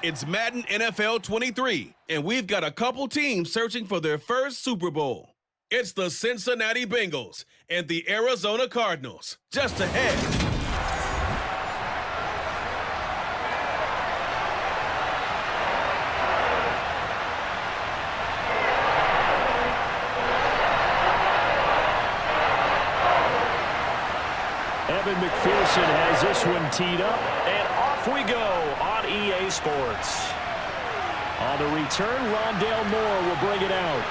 It's Madden NFL 23, and we've got a couple teams searching for their first Super Bowl. It's the Cincinnati Bengals and the Arizona Cardinals. Just ahead. Evan McPherson has this one teed up, and off we go on EA Sports. On the return, Rondale Moore will bring it out.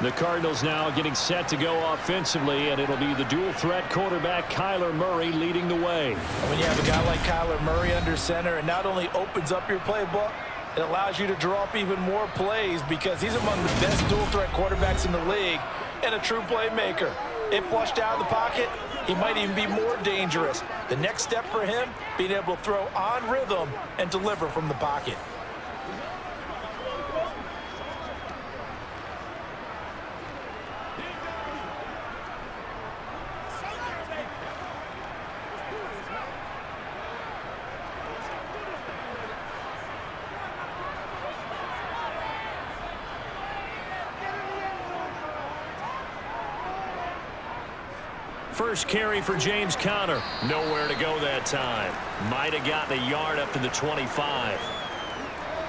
The Cardinals now getting set to go offensively, and it'll be the dual-threat quarterback Kyler Murray leading the way. When you have a guy like Kyler Murray under center, it not only opens up your playbook, it allows you to draw up even more plays because he's among the best dual-threat quarterbacks in the league and a true playmaker. If flushed out of the pocket, he might even be more dangerous. The next step for him, being able to throw on rhythm and deliver from the pocket. First carry for James Conner. Nowhere to go that time. Might have gotten a yard up to the 25.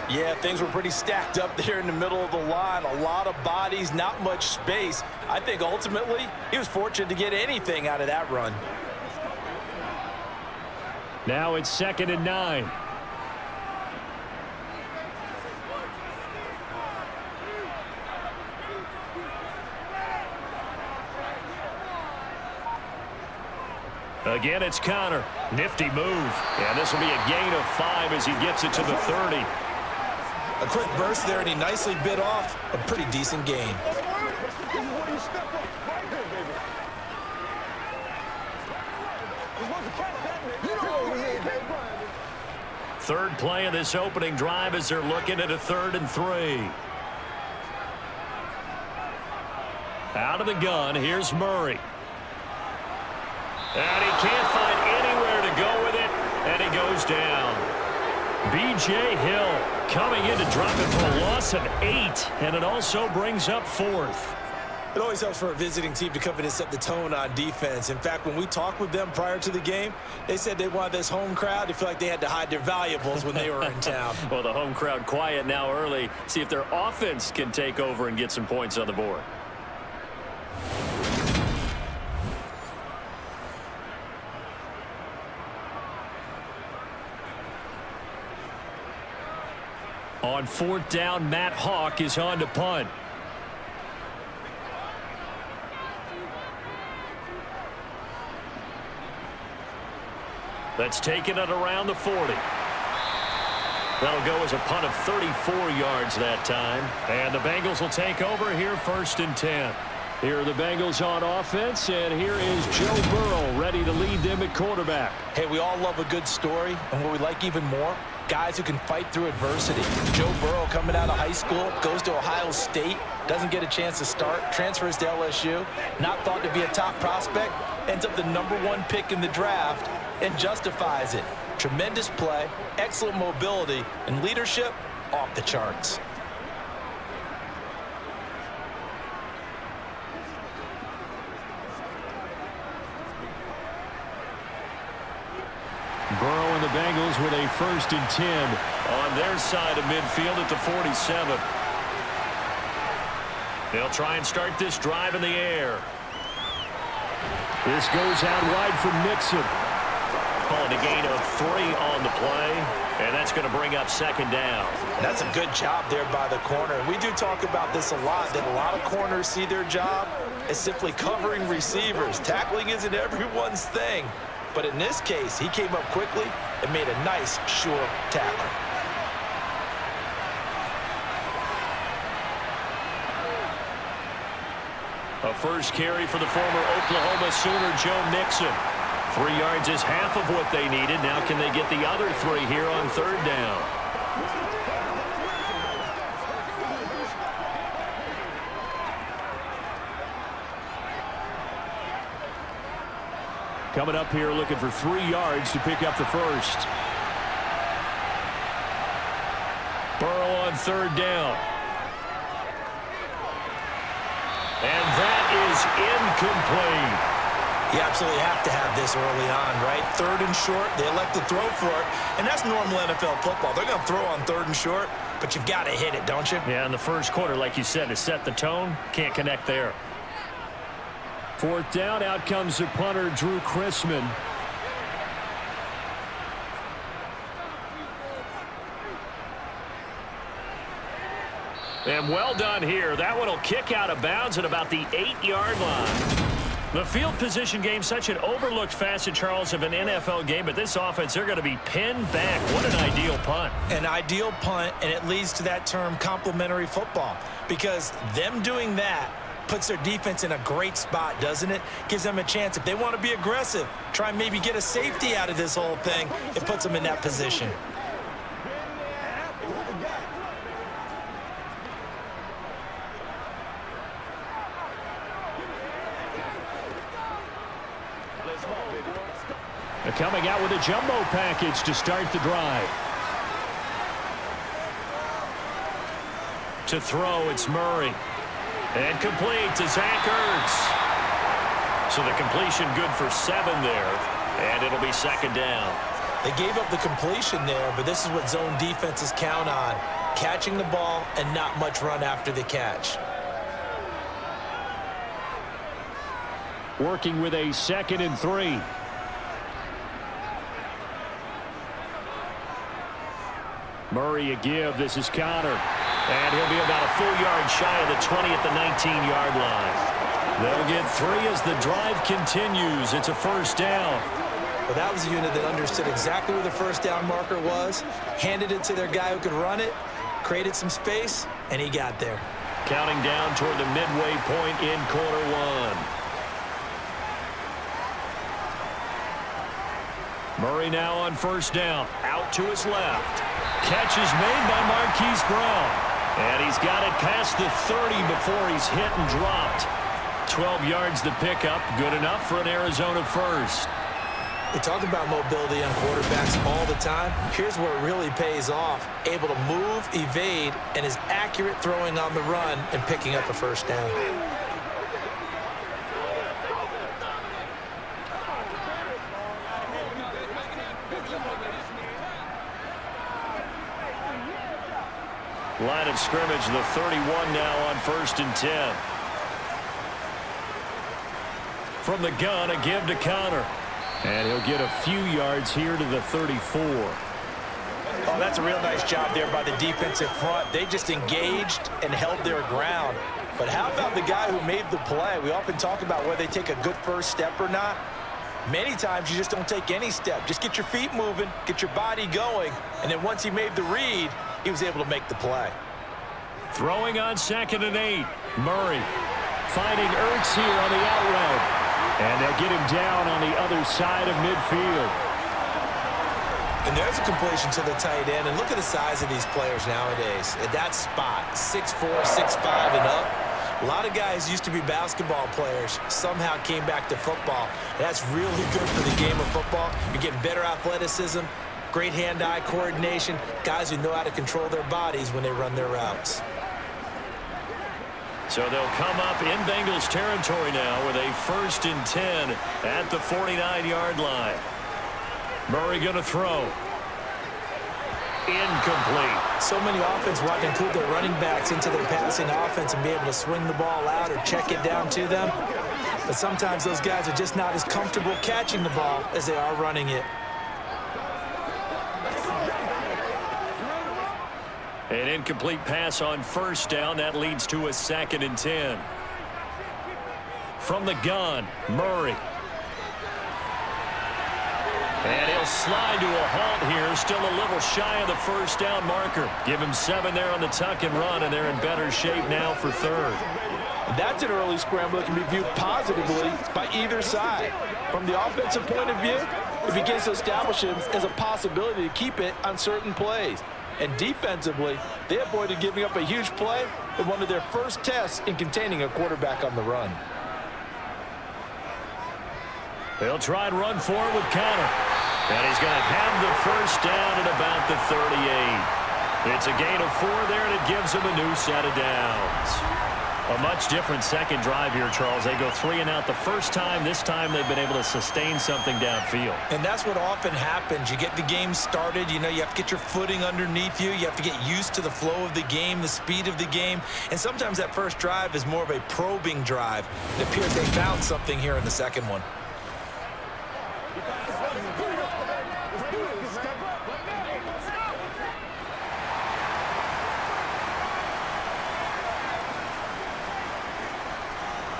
Yeah, things were pretty stacked up there in the middle of the line. A lot of bodies, not much space. I think ultimately he was fortunate to get anything out of that run. Now it's 2nd and 9. Again, it's Conner. Nifty move. And this will be a gain of 5 as he gets it to the 30. A quick burst there, and he nicely bit off a pretty decent gain. Third play of this opening drive as they're looking at a 3rd and 3. Out of the gun, here's Murray. And he can't find anywhere to go with it, and he goes down. B.J. Hill coming in to drop it for a loss of 8, and it also brings up 4th. It always helps for a visiting team to come in and set the tone on defense. In fact, when we talked with them prior to the game, they said they wanted this home crowd to feel like they had to hide their valuables when they were in town. Well, the home crowd quiet now early. See if their offense can take over and get some points on the board. On 4th down, Matt Hawk is on to punt. That's taken it around the 40. That'll go as a punt of 34 yards that time. And the Bengals will take over here 1st and 10. Here are the Bengals on offense, and here is Joe Burrow ready to lead them at quarterback. Hey, we all love a good story, and what we like even more, guys who can fight through adversity. Joe Burrow coming out of high school, goes to Ohio State, doesn't get a chance to start, transfers to LSU, not thought to be a top prospect, ends up the #1 pick in the draft, and justifies it. Tremendous play, excellent mobility, and leadership off the charts. Burrow and the Bengals with a 1st and 10 on their side of midfield at the 47. They'll try and start this drive in the air. This goes out wide for Mixon. Calling a gain of 3 on the play, and that's going to bring up 2nd down. That's a good job there by the corner. We do talk about this a lot, that a lot of corners see their job as simply covering receivers. Tackling isn't everyone's thing. But in this case, he came up quickly and made a nice, sure tackle. A first carry for the former Oklahoma Sooner, Joe Mixon. 3 yards is half of what they needed. Now can they get the other 3 here on 3rd down? Coming up here looking for 3 yards to pick up the first. Burrow on 3rd down. And that is incomplete. You absolutely have to have this early on, right? 3rd and short, they elect to throw for it, and that's normal NFL football. They're going to throw on 3rd and short, but you've got to hit it, don't you? Yeah, in the first quarter, like you said, to set the tone, can't connect there. 4th down, out comes the punter, Drew Chrisman. And well done here. That one will kick out of bounds at about the 8-yard line. The field position game, such an overlooked facet, Charles, of an NFL game, but this offense, they're going to be pinned back. What an ideal punt. An ideal punt, and it leads to that term complementary football, because them doing that puts their defense in a great spot, doesn't it? Gives them a chance. If they want to be aggressive, try and maybe get a safety out of this whole thing, it puts them in that position. They're coming out with a jumbo package to start the drive. To throw, it's Murray. And complete to Zach Ertz. So the completion good for 7 there. And it'll be 2nd down. They gave up the completion there, but this is what zone defenses count on. Catching the ball and not much run after the catch. Working with a 2nd and 3. Murray a give. This is Connor. And he'll be about a full yard shy of the 20 at the 19-yard line. They'll get 3 as the drive continues. It's a 1st down. Well, that was a unit that understood exactly where the 1st down marker was, handed it to their guy who could run it, created some space, and he got there. Counting down toward the midway point in quarter 1. Murray now on 1st down. Out to his left. Catch is made by Marquise Brown. And he's got it past the 30 before he's hit and dropped. 12 yards to pick up. Good enough for an Arizona first. They talk about mobility on quarterbacks all the time. Here's where it really pays off. Able to move, evade, and is accurate throwing on the run and picking up a 1st down. Line of scrimmage, the 31 now on 1st and 10. From the gun, a give to Connor. And he'll get a few yards here to the 34. Oh, that's a real nice job there by the defensive front. They just engaged and held their ground. But how about the guy who made the play? We often talk about whether they take a good first step or not. Many times you just don't take any step. Just get your feet moving, get your body going, and then once he made the read, he was able to make the play. Throwing on 2nd and 8. Murray finding Ertz here on the out route. And they'll get him down on the other side of midfield. And there's a completion to the tight end. And look at the size of these players nowadays. At that spot, 6'4", 6'5", and up. A lot of guys used to be basketball players, somehow came back to football. That's really good for the game of football. You're getting better athleticism, great hand-eye coordination, guys who know how to control their bodies when they run their routes. So they'll come up in Bengals territory now with a 1st and 10 at the 49-yard line. Murray going to throw. Incomplete. So many offenses want to include their running backs into their passing offense and be able to swing the ball out or check it down to them. But sometimes those guys are just not as comfortable catching the ball as they are running it. An incomplete pass on 1st down. That leads to a 2nd and 10. From the gun, Murray. And he'll slide to a halt here. Still a little shy of the 1st down marker. Give him 7 there on the tuck and run, and they're in better shape now for 3rd. That's an early scramble that can be viewed positively by either side. From the offensive point of view, it begins to establish him as a possibility to keep it on certain plays. And defensively, they avoided giving up a huge play in one of their first tests in containing a quarterback on the run. They'll try and run for it with Connor. And he's going to have the first down at about the 38. It's a gain of 4 there, and it gives him a new set of downs. A much different second drive here, Charles. They go 3 and out the first time. This time they've been able to sustain something downfield. And that's what often happens. You get the game started. You know, you have to get your footing underneath you. You have to get used to the flow of the game, the speed of the game. And sometimes that first drive is more of a probing drive. It appears they found something here in the second one.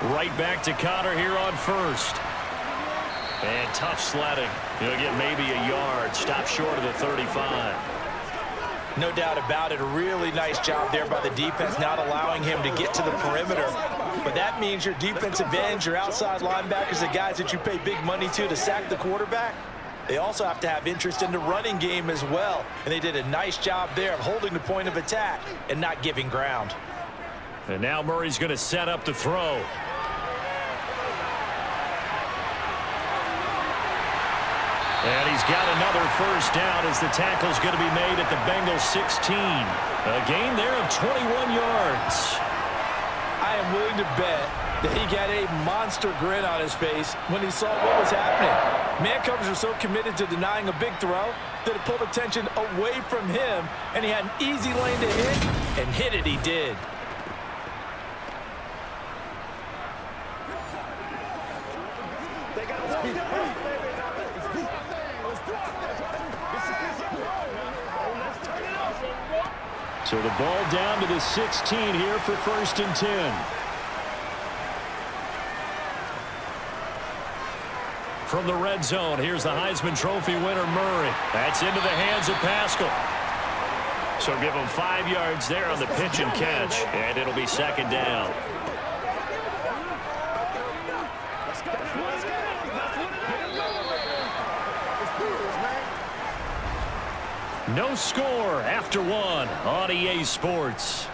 Right back to Connor here on first. And tough sledding. He'll get maybe a yard. Stop short of the 35. No doubt about it. A really nice job there by the defense, not allowing him to get to the perimeter. But that means your defensive ends, your outside linebackers, the guys that you pay big money to sack the quarterback, they also have to have interest in the running game as well. And they did a nice job there of holding the point of attack and not giving ground. And now Murray's going to set up the throw. And he's got another first down as the tackle's going to be made at the Bengals 16. A gain there of 21 yards. I am willing to bet that he got a monster grin on his face when he saw what was happening. Man covers are so committed to denying a big throw that it pulled attention away from him, and he had an easy lane to hit, and hit it he did. So the ball down to the 16 here for 1st and 10. From the red zone, here's the Heisman Trophy winner, Murray. That's into the hands of Pascal. So give him 5 yards there on the pitch and catch, and it'll be 2nd down. No score after 1 on EA Sports.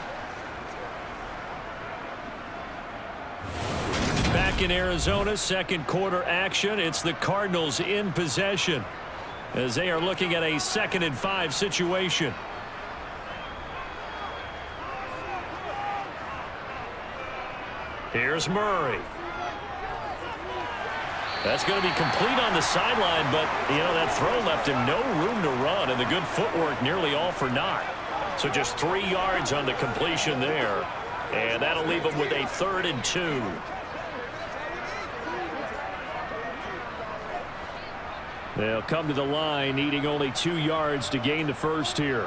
Back in Arizona, second quarter action. It's the Cardinals in possession as they are looking at a 2nd and 5 situation. Here's Murray. That's going to be complete on the sideline, but, you know, that throw left him no room to run, and the good footwork nearly all for naught. So just 3 yards on the completion there, and that'll leave him with a 3rd and 2. They'll come to the line, needing only 2 yards to gain the first here.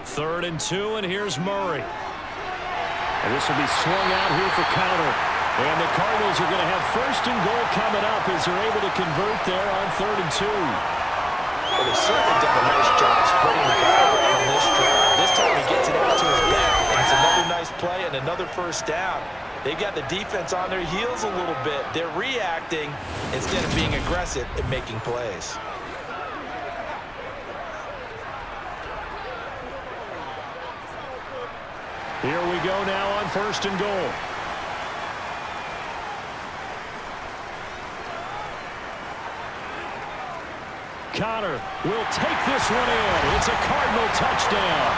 3rd and 2, and here's Murray. And this will be swung out here for counter. And the Cardinals are going to have 1st and goal coming up as they're able to convert there on 3rd and 2. Well, they've certainly done a nice job spreading the ball around this drive. This time he gets it out to his back. And it's another nice play and another 1st down. They've got the defense on their heels a little bit. They're reacting instead of being aggressive and making plays. Here we go now on 1st and goal. Connor will take this one in. It's a Cardinal touchdown.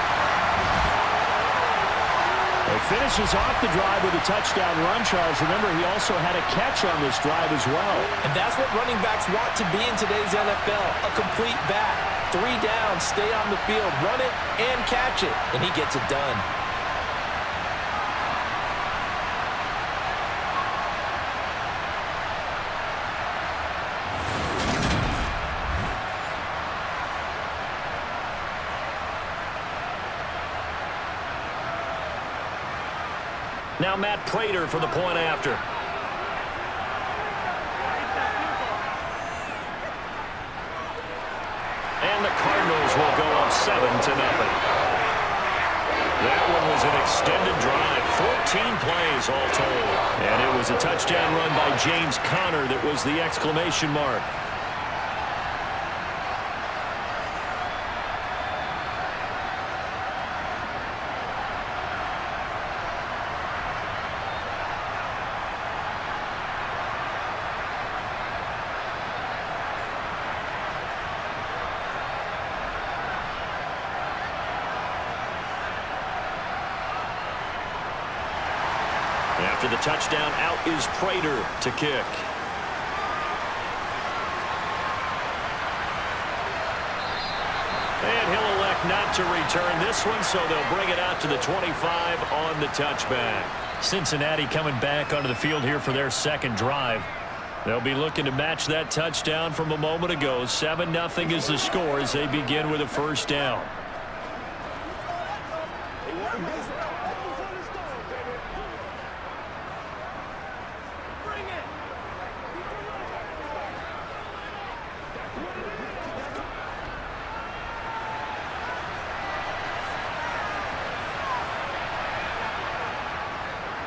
He finishes off the drive with a touchdown run, Charles. Remember, he also had a catch on this drive as well. And that's what running backs want to be in today's NFL, a complete back. 3 down, stay on the field, run it, and catch it. And he gets it done. Now Matt Prater for the point after. And the Cardinals will go up 7-0. That one was an extended drive, 14 plays all told. And it was a touchdown run by James Conner that was the exclamation mark. After the touchdown, out is Prater to kick. And he'll elect not to return this one, so they'll bring it out to the 25 on the touchback. Cincinnati coming back onto the field here for their second drive. They'll be looking to match that touchdown from a moment ago. 7-0 is the score as they begin with a first down.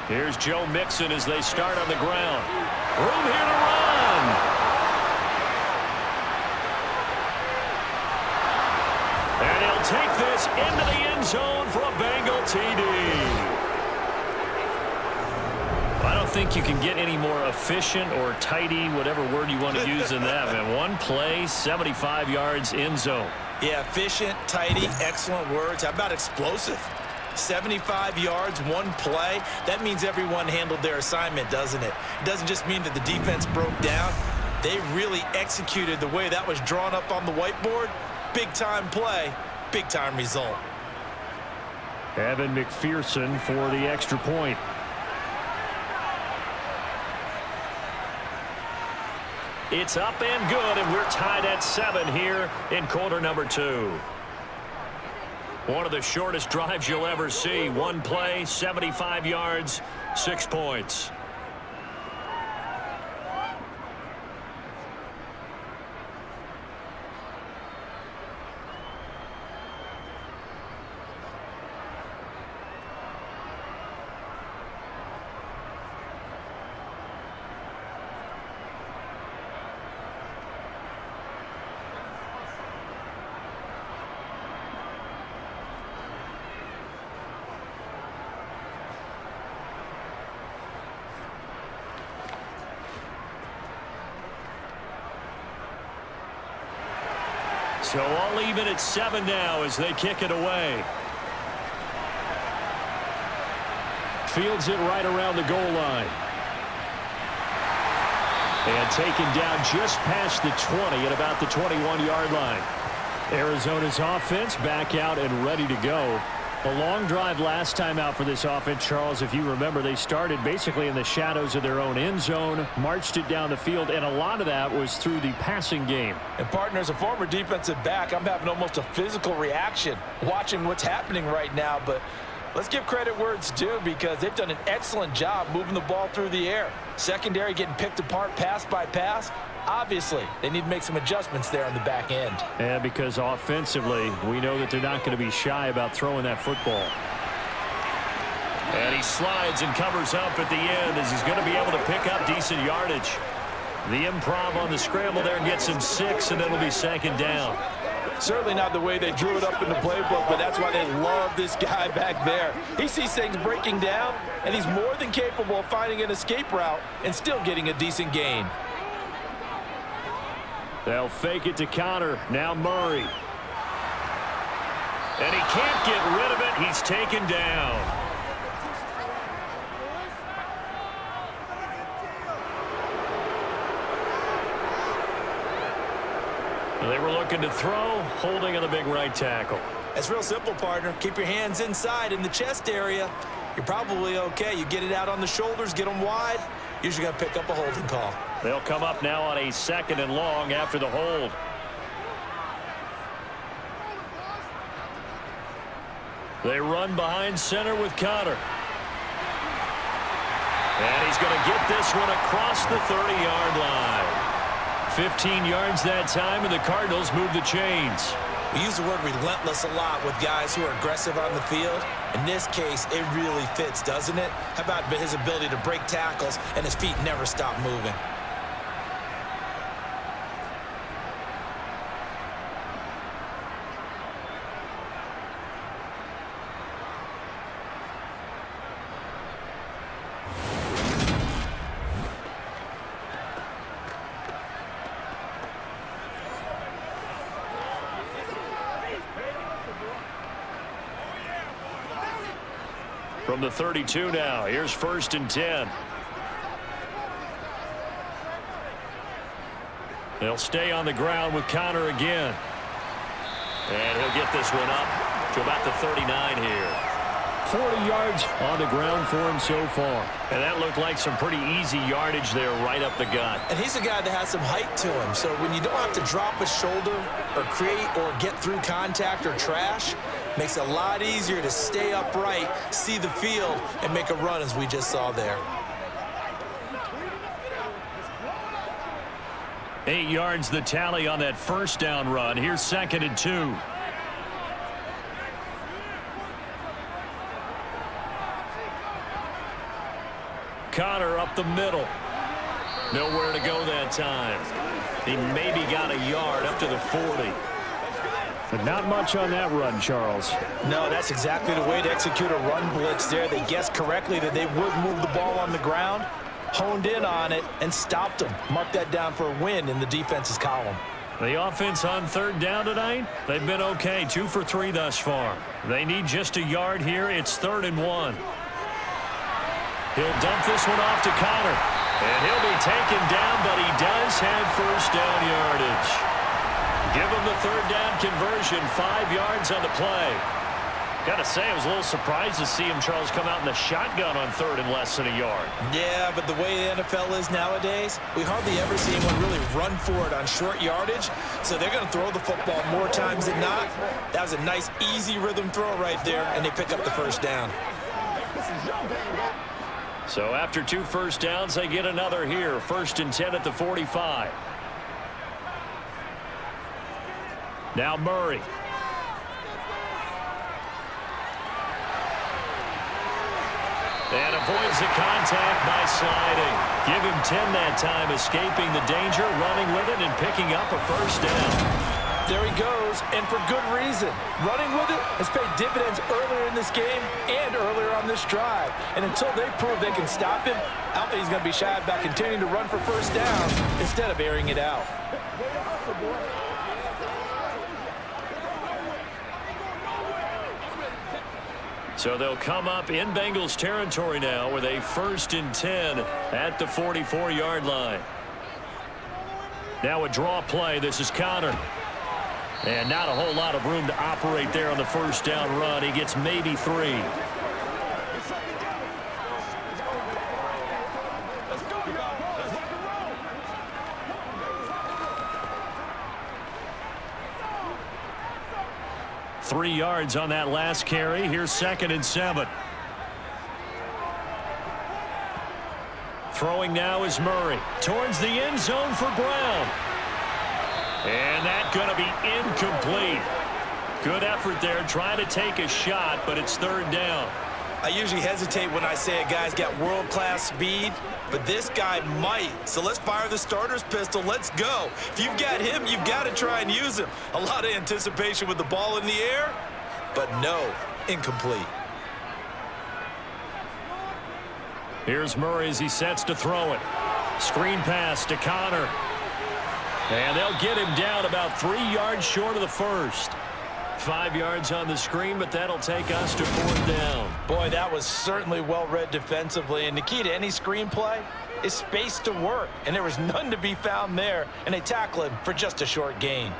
Here's Joe Mixon as they start on the ground. Room here to run. And he'll take this into the end zone for a Bengal TD. I don't think you can get any more efficient or tidy, whatever word you want to use in that, man. One play, 75 yards, end zone. Yeah, efficient, tidy, excellent words. How about explosive? 75 yards, one play. That means everyone handled their assignment, doesn't it? It doesn't just mean that the defense broke down. They really executed the way that was drawn up on the whiteboard. Big-time play, big-time result. Evan McPherson for the extra point. It's up and good, and we're tied at 7 here in quarter number 2. One of the shortest drives you'll ever see. One play, 75 yards, 6 points. So all even at 7 now as they kick it away. Fields it right around the goal line. And taken down just past the 20 at about the 21-yard line. Arizona's offense back out and ready to go. A long drive last time out for this offense, Charles. If you remember, they started basically in the shadows of their own end zone, marched it down the field, and a lot of that was through the passing game. And, partner, as a former defensive back, I'm having almost a physical reaction watching what's happening right now. But let's give credit where it's due because they've done an excellent job moving the ball through the air. Secondary getting picked apart pass by pass. Obviously, they need to make some adjustments there on the back end. And because offensively, we know that they're not going to be shy about throwing that football. And he slides and covers up at the end as he's going to be able to pick up decent yardage. The improv on the scramble there gets him 6, and it'll be second down. Certainly not the way they drew it up in the playbook, but that's why they love this guy back there. He sees things breaking down, and he's more than capable of finding an escape route and still getting a decent gain. They'll fake it to Connor. Now Murray. And he can't get rid of it. He's taken down. They were looking to throw, holding on the big right tackle. It's real simple, partner. Keep your hands inside in the chest area. You're probably okay. You get it out on the shoulders, get them wide. Usually got to pick up a holding call. They'll come up now on a 2nd and long after the hold. They run behind center with Connor. And he's going to get this one across the 30-yard line. 15 yards that time, and the Cardinals move the chains. We use the word relentless a lot with guys who are aggressive on the field. In this case, it really fits, doesn't it? How about his ability to break tackles and his feet never stop moving? From the 32 now, here's 1st and 10. They'll stay on the ground with Connor again. And he'll get this one up to about the 39 here. 40 yards on the ground for him so far. And that looked like some pretty easy yardage there right up the gut. And he's a guy that has some height to him. So when you don't have to drop a shoulder or create or get through contact or trash, makes it a lot easier to stay upright, see the field, and make a run as we just saw there. 8 yards the tally on that first down run. Here's 2nd and 2. Connor up the middle. Nowhere to go that time. He maybe got a yard up to the 40. But not much on that run, Charles. No, that's exactly the way to execute a run blitz there. They guessed correctly that they would move the ball on the ground, honed in on it, and stopped them. Mark that down for a win in the defense's column. The offense on 3rd down tonight, they've been okay. 2 for 3 thus far. They need just a yard here. It's 3rd and 1. He'll dump this one off to Connor. And he'll be taken down, but he does have 1st down yardage. Give him the 3rd down conversion, 5 yards on the play. Got to say, I was a little surprised to see him, Charles, come out in the shotgun on 3rd and less than a yard. Yeah, but the way the NFL is nowadays, we hardly ever see anyone really run for it on short yardage. So they're going to throw the football more times than not. That was a nice, easy rhythm throw right there, and they pick up the 1st down. So after 2 first downs, they get another here. 1st and 10 at the 45. Now Murray. And avoids the contact by sliding. Give him 10 that time, escaping the danger, running with it, and picking up a 1st down. There he goes, and for good reason. Running with it has paid dividends earlier in this game and earlier on this drive. And until they prove they can stop him, I don't think he's going to be shy about continuing to run for 1st down instead of airing it out. So they'll come up in Bengals territory now with a 1st and 10 at the 44-yard line. Now a draw play. This is Connor. And not a whole lot of room to operate there on the 1st down run. He gets maybe 3. Three yards on that last carry. Here's 2nd and 7. Throwing now is Murray. Towards the end zone for Brown. And that's going to be incomplete. Good effort there, trying to take a shot, but it's 3rd down. I usually hesitate when I say a guy's got world-class speed, but this guy might. So let's fire the starter's pistol. Let's go. If you've got him, you've got to try and use him. A lot of anticipation with the ball in the air, but no, incomplete. Here's Murray as he sets to throw it. Screen pass to Connor. And they'll get him down about 3 yards short of the 1st. 5 yards on the screen, but that'll take us to 4th down. Boy, that was certainly well read defensively. And the key to any screenplay is space to work. And there was none to be found there. And they tackle him for just a short gain.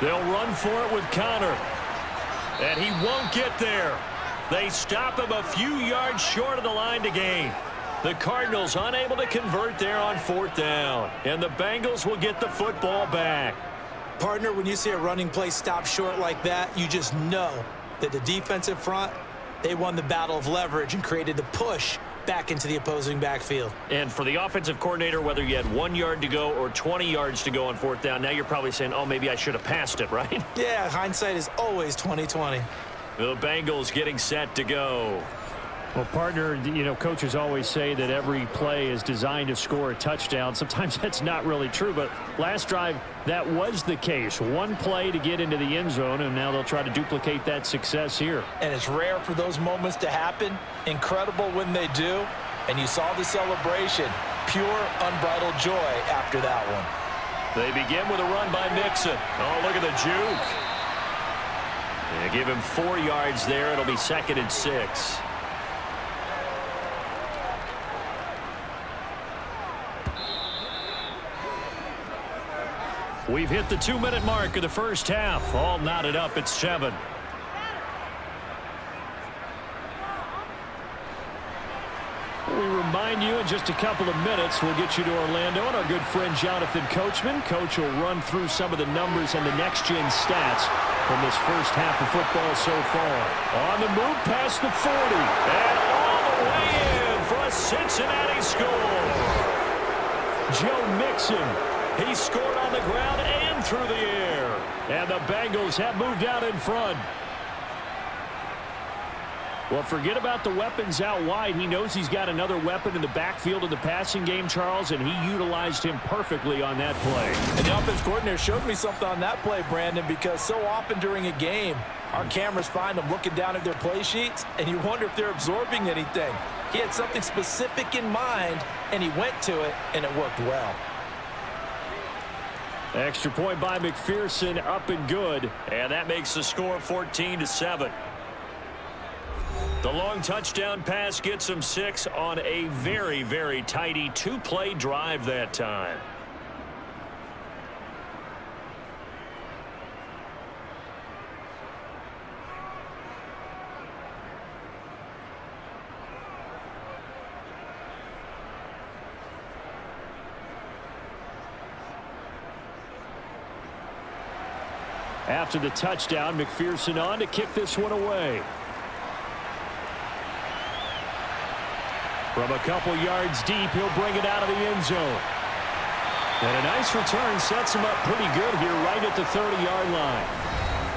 They'll run for it with Connor. And he won't get there. They stop him a few yards short of the line to gain. The Cardinals unable to convert there on 4th down. And the Bengals will get the football back. Partner, when you see a running play stop short like that, you just know that the defensive front, they won the battle of leverage and created the push back into the opposing backfield. And for the offensive coordinator, whether you had 1 yard to go or 20 yards to go on 4th down, now you're probably saying, oh, maybe I should have passed it, right? Yeah, hindsight is always 20/20. The Bengals getting set to go. Well, partner, you know, coaches always say that every play is designed to score a touchdown. Sometimes that's not really true, but last drive, that was the case. One play to get into the end zone, and now they'll try to duplicate that success here. And it's rare for those moments to happen. Incredible when they do. And you saw the celebration. Pure, unbridled joy after that one. They begin with a run by Mixon. Oh, look at the juke. They give him 4 yards there. It'll be 2nd and 6. We've hit the 2-minute mark of the first half. All knotted up at 7. We remind you in just a couple of minutes we'll get you to Orlando and our good friend Jonathan Coachman. Coach will run through some of the numbers and the next-gen stats from this first half of football so far. On the move past the 40 and all the way in for a Cincinnati score. Joe Mixon. He scored on the ground and through the air. And the Bengals have moved out in front. Well, forget about the weapons out wide. He knows he's got another weapon in the backfield of the passing game, Charles, and he utilized him perfectly on that play. And the offense coordinator showed me something on that play, Brandon, because so often during a game, our cameras find them looking down at their play sheets, and you wonder if they're absorbing anything. He had something specific in mind, and he went to it, and it worked well. Extra point by McPherson, up and good. And that makes the score 14-7. The long touchdown pass gets them 6 on a very, very tidy 2-play drive that time. After the touchdown, McPherson on to kick this one away. From a couple yards deep, he'll bring it out of the end zone. And a nice return sets him up pretty good here right at the 30-yard line.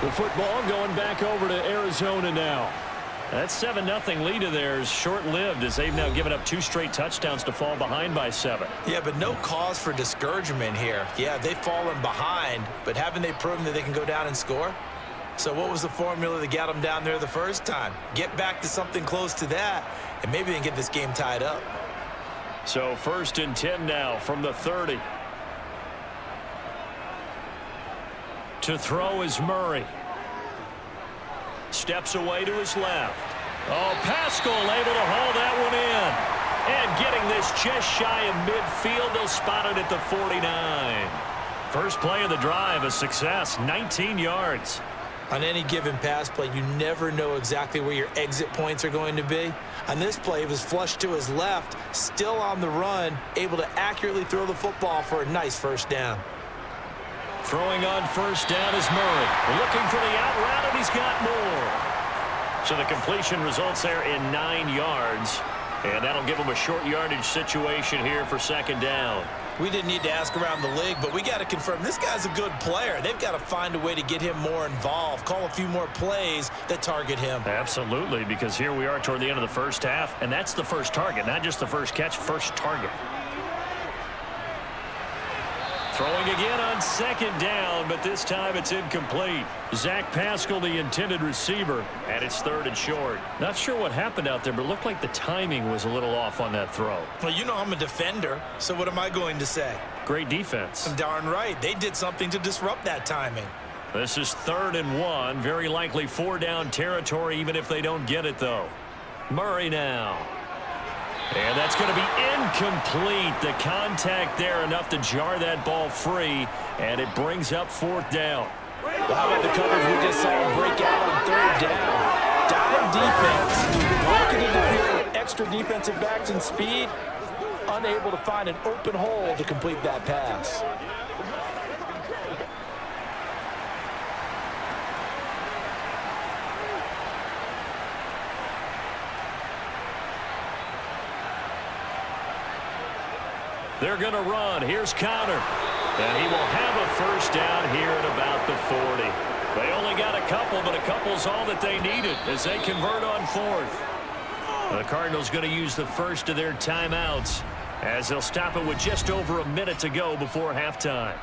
The football going back over to Arizona now. That 7-0 lead of theirs short-lived as they've now given up 2 straight touchdowns to fall behind by 7. Yeah, but no cause for discouragement here. Yeah, they've fallen behind, but haven't they proven that they can go down and score? So what was the formula that got them down there the first time? Get back to something close to that, and maybe they can get this game tied up. So 1st and 10 now from the 30. To throw is Murray. Steps away to his left. Oh, Pascal able to haul that one in. And getting this just shy of midfield, they'll spot it at the 49. First play of the drive, a success, 19 yards. On any given pass play, you never know exactly where your exit points are going to be. On this play, it was flushed to his left, still on the run, able to accurately throw the football for a nice first down. Throwing on first down is Murray. Looking for the out route, and he's got more. So the completion results there in 9 yards. And that'll give him a short yardage situation here for 2nd down. We didn't need to ask around the league, but we got to confirm this guy's a good player. They've got to find a way to get him more involved, call a few more plays that target him. Absolutely, because here we are toward the end of the first half, and that's the first target, not just the first catch, first target. Throwing again on 2nd down, but this time it's incomplete. Zach Pascal, the intended receiver, and it's 3rd and short. Not sure what happened out there, but it looked like the timing was a little off on that throw. Well, you know I'm a defender, so what am I going to say? Great defense. Darn right. They did something to disrupt that timing. This is 3rd and 1. Very likely 4-down territory, even if they don't get it, though. Murray now. And that's going to be incomplete. The contact there enough to jar that ball free, and it brings up 4th down. Well, how about the coverage we just saw break out on 3rd down? Dime defense, walking into the field with extra defensive backs and speed, unable to find an open hole to complete that pass. They're going to run. Here's Connor. And he will have a first down here at about the 40. They only got a couple, but a couple's all that they needed as they convert on 4th. The Cardinals going to use the first of their timeouts as they'll stop it with just over a minute to go before halftime.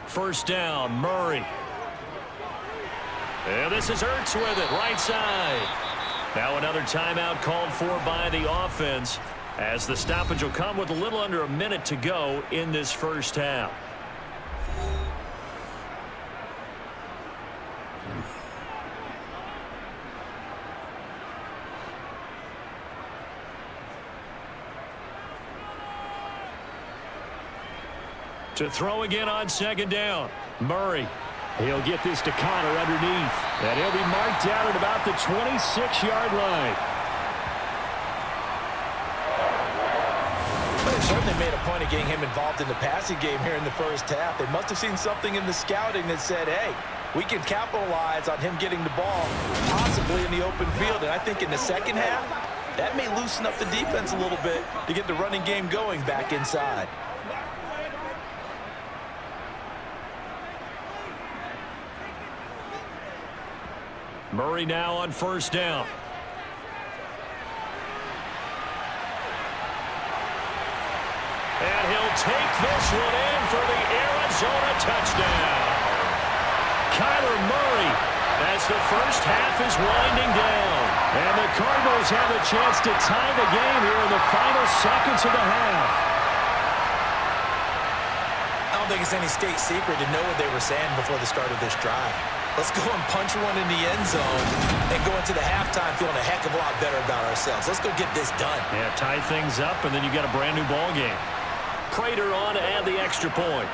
First down, Murray. And this is Ertz with it, right side. Now another timeout called for by the offense as the stoppage will come with a little under a minute to go in this first half. To throw again on second down, Murray. He'll get this to Connor underneath. And he'll be marked down at about the 26-yard line. But they certainly made a point of getting him involved in the passing game here in the first half. They must have seen something in the scouting that said, hey, we can capitalize on him getting the ball, possibly in the open field. And I think in the second half, that may loosen up the defense a little bit to get the running game going back inside. Murray now on first down. And he'll take this one in for the Arizona touchdown. Kyler Murray as the first half is winding down. And the Cardinals have a chance to tie the game here in the final seconds of the half. I don't think it's any state secret to know what they were saying before the start of this drive. Let's go and punch one in the end zone and go into the halftime feeling a heck of a lot better about ourselves. Let's go get this done. Yeah, tie things up, and then you got a brand new ball game. Prater on to add the extra point.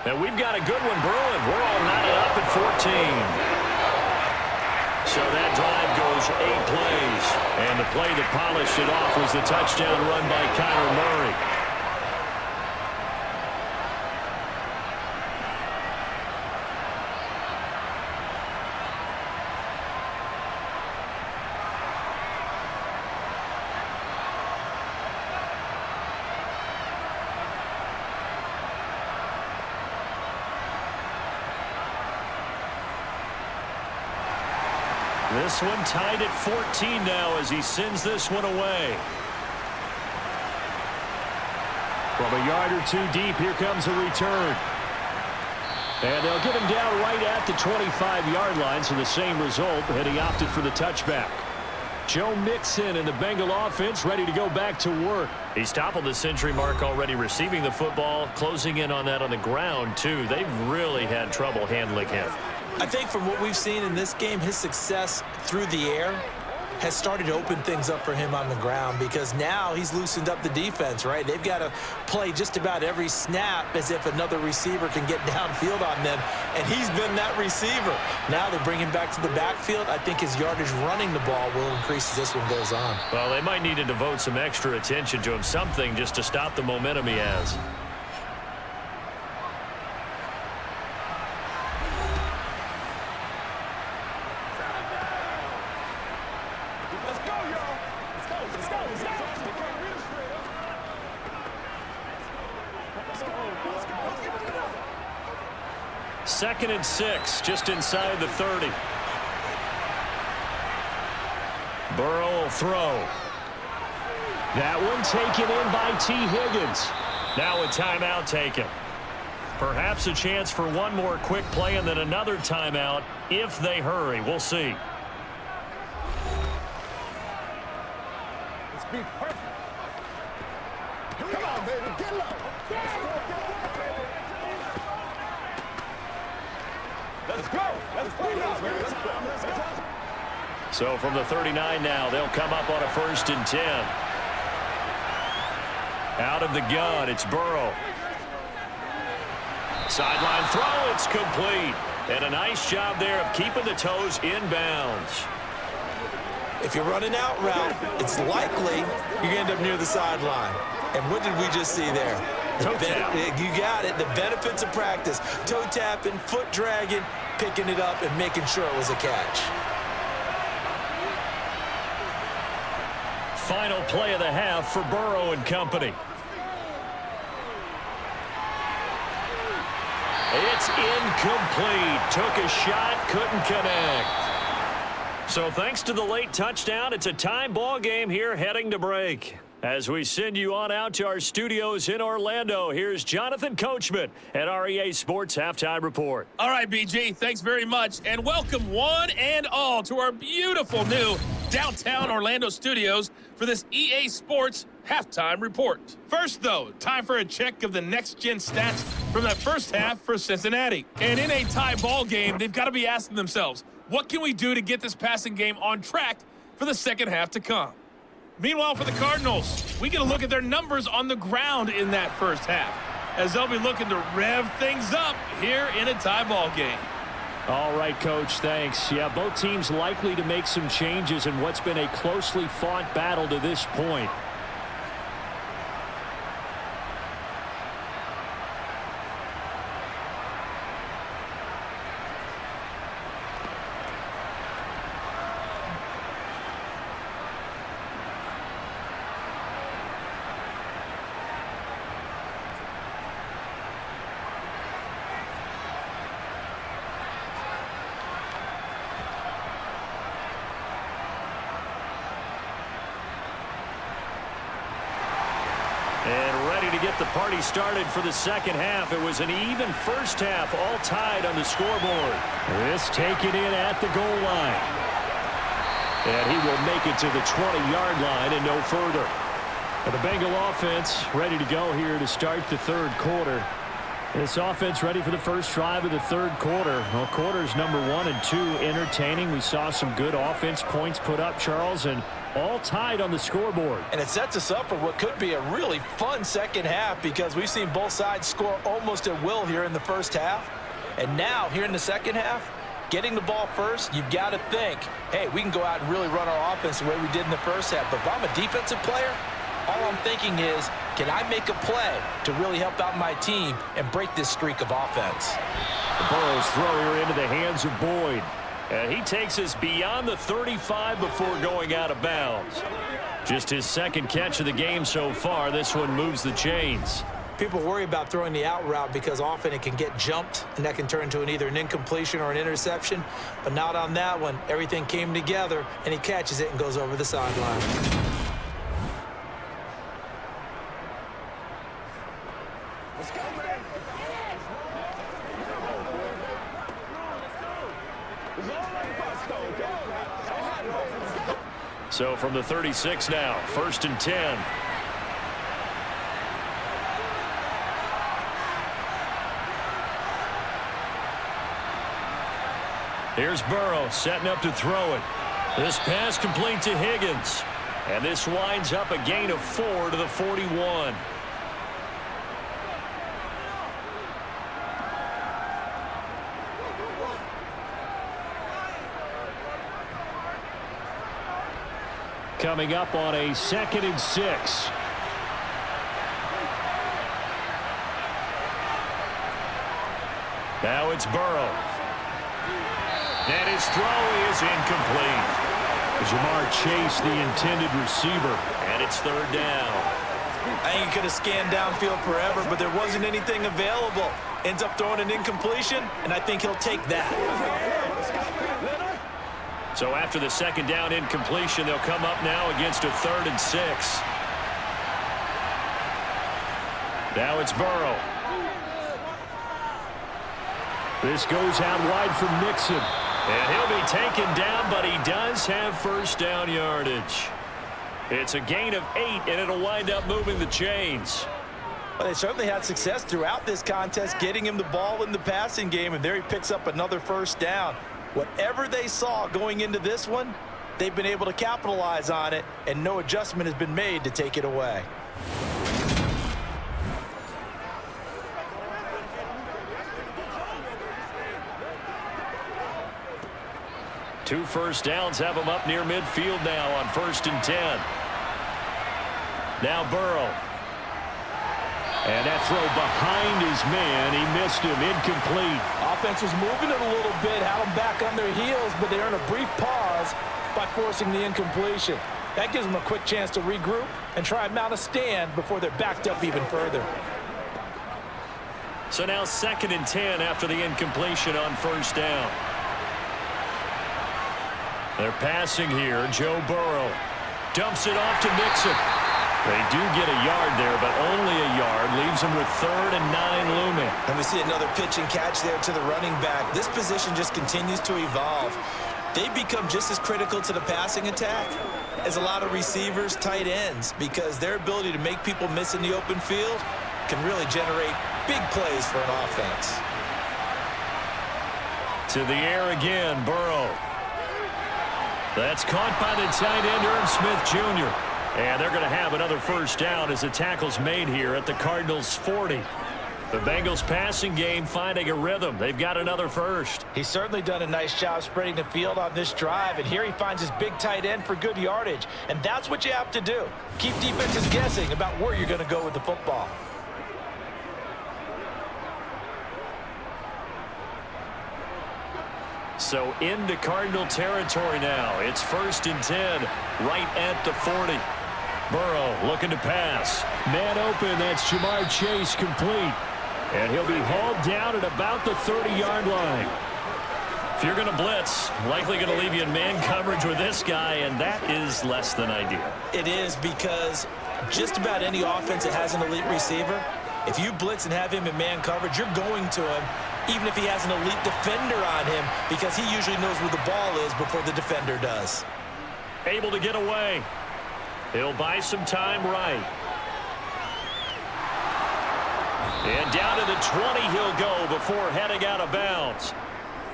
And we've got a good one brewing. We're all knotted up at 14. So that drive goes 8 plays. And the play that polished it off was the touchdown run by Kyler Murray. This one tied at 14 now as he sends this one away. From a yard or two deep, here comes a return. And they'll get him down right at the 25-yard line, so the same result, and he opted for the touchback. Joe Mixon and the Bengal offense ready to go back to work. He's toppled the century mark already receiving the football, closing in on that on the ground, too. They've really had trouble handling him. I think from what we've seen in this game, his success through the air has started to open things up for him on the ground because now he's loosened up the defense, right? They've got to play just about every snap as if another receiver can get downfield on them, and he's been that receiver. Now they're bringing him back to the backfield. I think his yardage running the ball will increase as this one goes on. Well, they might need to devote some extra attention to him, something just to stop the momentum he has. Second and 6, just inside the 30. Burrow will throw. That one taken in by T. Higgins. Now a timeout taken. Perhaps a chance for one more quick play and then another timeout if they hurry. We'll see. Let's be perfect. Come on, baby. Get low. Let's go. Let's go. Let's go. So from the 39 now, they'll come up on a 1st and 10. Out of the gun, it's Burrow. Sideline throw, it's complete. And a nice job there of keeping the toes inbounds. If you're running out route, it's likely you're going to end up near the sideline. And what did we just see there? Toe tap. You got it. The benefits of practice. Toe tapping, foot dragging, picking it up, and making sure it was a catch. Final play of the half for Burrow and company. It's incomplete. Took a shot, couldn't connect. So thanks to the late touchdown, it's a tie ball game here heading to break. As we send you on out to our studios in Orlando, here's Jonathan Coachman at REA Sports Halftime Report. All right, BG, thanks very much, and welcome one and all to our beautiful new downtown Orlando studios for this EA Sports Halftime Report. First, though, time for a check of the next-gen stats from that first half for Cincinnati. And in a tie ball game, they've got to be asking themselves, what can we do to get this passing game on track for the second half to come? Meanwhile, for the Cardinals, we get a look at their numbers on the ground in that first half, as they'll be looking to rev things up here in a tie ball game. All right, Coach, thanks. Yeah, both teams likely to make some changes in what's been a closely fought battle to this point. And ready to get the party started for the second half. It was an even first half, all tied on the scoreboard. This taken in at the goal line. And he will make it to the 20-yard line and no further. And the Bengal offense ready to go here to start the third quarter. This offense ready for the first drive of the third quarter. Well, quarters number 1 and 2 entertaining. We saw some good offense points put up, Charles, and all tied on the scoreboard. And it sets us up for what could be a really fun second half because we've seen both sides score almost at will here in the first half. And now, here in the second half, getting the ball first, you've got to think, hey, we can go out and really run our offense the way we did in the first half. But if I'm a defensive player, all I'm thinking is, can I make a play to really help out my team and break this streak of offense? The Burrow's throw here into the hands of Boyd. And he takes us beyond the 35 before going out of bounds. Just his second catch of the game so far. This one moves the chains. People worry about throwing the out route because often it can get jumped, and that can turn into either an incompletion or an interception. But not on that one. Everything came together, and he catches it and goes over the sideline. So from the 36 now, 1st and 10. Here's Burrow setting up to throw it. This pass complete to Higgins. And this winds up a gain of 4 to the 41. Coming up on a 2nd and 6. Now it's Burrow. And his throw is incomplete. Jamar Chase, the intended receiver. And it's 3rd down. I think he could have scanned downfield forever, but there wasn't anything available. Ends up throwing an incompletion, and I think he'll take that. So after the 2nd down incompletion, they'll come up now against a 3rd and 6. Now it's Burrow. This goes out wide for Mixon. And he'll be taken down, but he does have 1st down yardage. It's a gain of 8, and it'll wind up moving the chains. Well, they certainly had success throughout this contest, getting him the ball in the passing game, and there he picks up another 1st down. Whatever they saw going into this one, they've been able to capitalize on it, and no adjustment has been made to take it away. Two 1st downs have him up near midfield now on 1st and 10. Now Burrow. And that throw behind his man, he missed him, incomplete. Offense was moving it a little bit, had them back on their heels, but they earned a brief pause by forcing the incompletion. That gives them a quick chance to regroup and try and mount a stand before they're backed up even further. So now 2nd and 10 after the incompletion on first down. They're passing here. Joe Burrow dumps it off to Mixon. They do get a yard there, but only a yard. Leaves them with 3rd and 9 looming. And we see another pitch and catch there to the running back. This position just continues to evolve. They become just as critical to the passing attack as a lot of receivers, tight ends, because their ability to make people miss in the open field can really generate big plays for an offense. To the air again, Burrow. That's caught by the tight end, Irv Smith Jr. And they're going to have another first down as the tackle's made here at the Cardinals' 40. The Bengals passing game finding a rhythm. They've got another first. He's certainly done a nice job spreading the field on this drive, and here he finds his big tight end for good yardage. And that's what you have to do. Keep defenses guessing about where you're going to go with the football. So into Cardinal territory now. It's 1st and 10 right at the 40. Burrow looking to pass. Man open, that's Jamar Chase complete. And he'll be hauled down at about the 30-yard line. If you're going to blitz, likely going to leave you in man coverage with this guy, and that is less than ideal. It is, because just about any offense that has an elite receiver, if you blitz and have him in man coverage, you're going to him, even if he has an elite defender on him, because he usually knows where the ball is before the defender does. Able to get away. He'll buy some time right. And down to the 20 he'll go before heading out of bounds.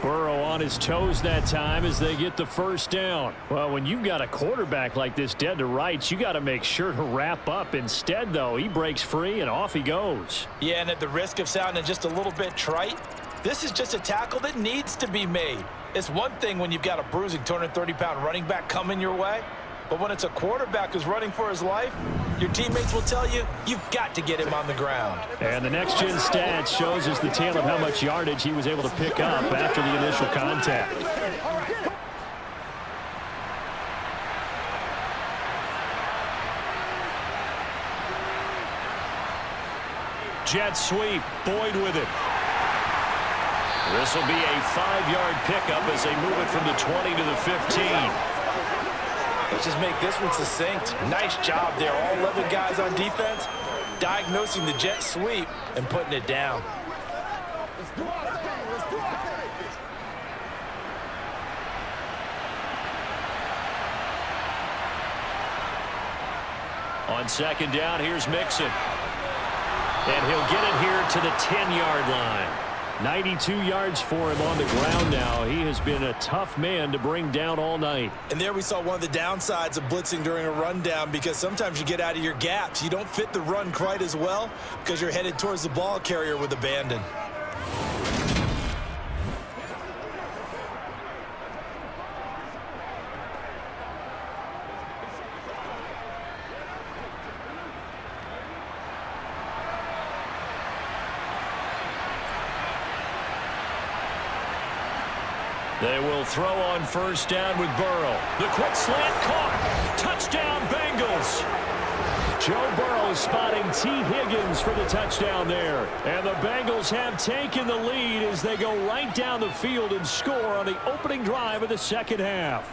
Burrow on his toes that time as they get the first down. Well, when you've got a quarterback like this dead to rights, you got to make sure to wrap up. Instead, though, he breaks free and off he goes. Yeah, and at the risk of sounding just a little bit trite, this is just a tackle that needs to be made. It's one thing when you've got a bruising 230-pound running back coming your way, but when it's a quarterback who's running for his life, your teammates will tell you, you've got to get him on the ground. And the next-gen stats shows us the tale of how much yardage he was able to pick up after the initial contact. Jet sweep, Boyd with it. This will be a 5-yard pickup as they move it from the 20 to the 15. Let's just make this one succinct. Nice job there. All 11 guys on defense diagnosing the jet sweep and putting it down. On 2nd down, here's Mixon. And he'll get it here to the 10-yard line. 92 yards for him on the ground now. He has been a tough man to bring down all night. And there we saw one of the downsides of blitzing during a rundown, because sometimes you get out of your gaps. You don't fit the run quite as well because you're headed towards the ball carrier with abandon. They will throw on first down with Burrow. The quick slant caught. Touchdown, Bengals. Joe Burrow spotting T. Higgins for the touchdown there. And the Bengals have taken the lead as they go right down the field and score on the opening drive of the second half.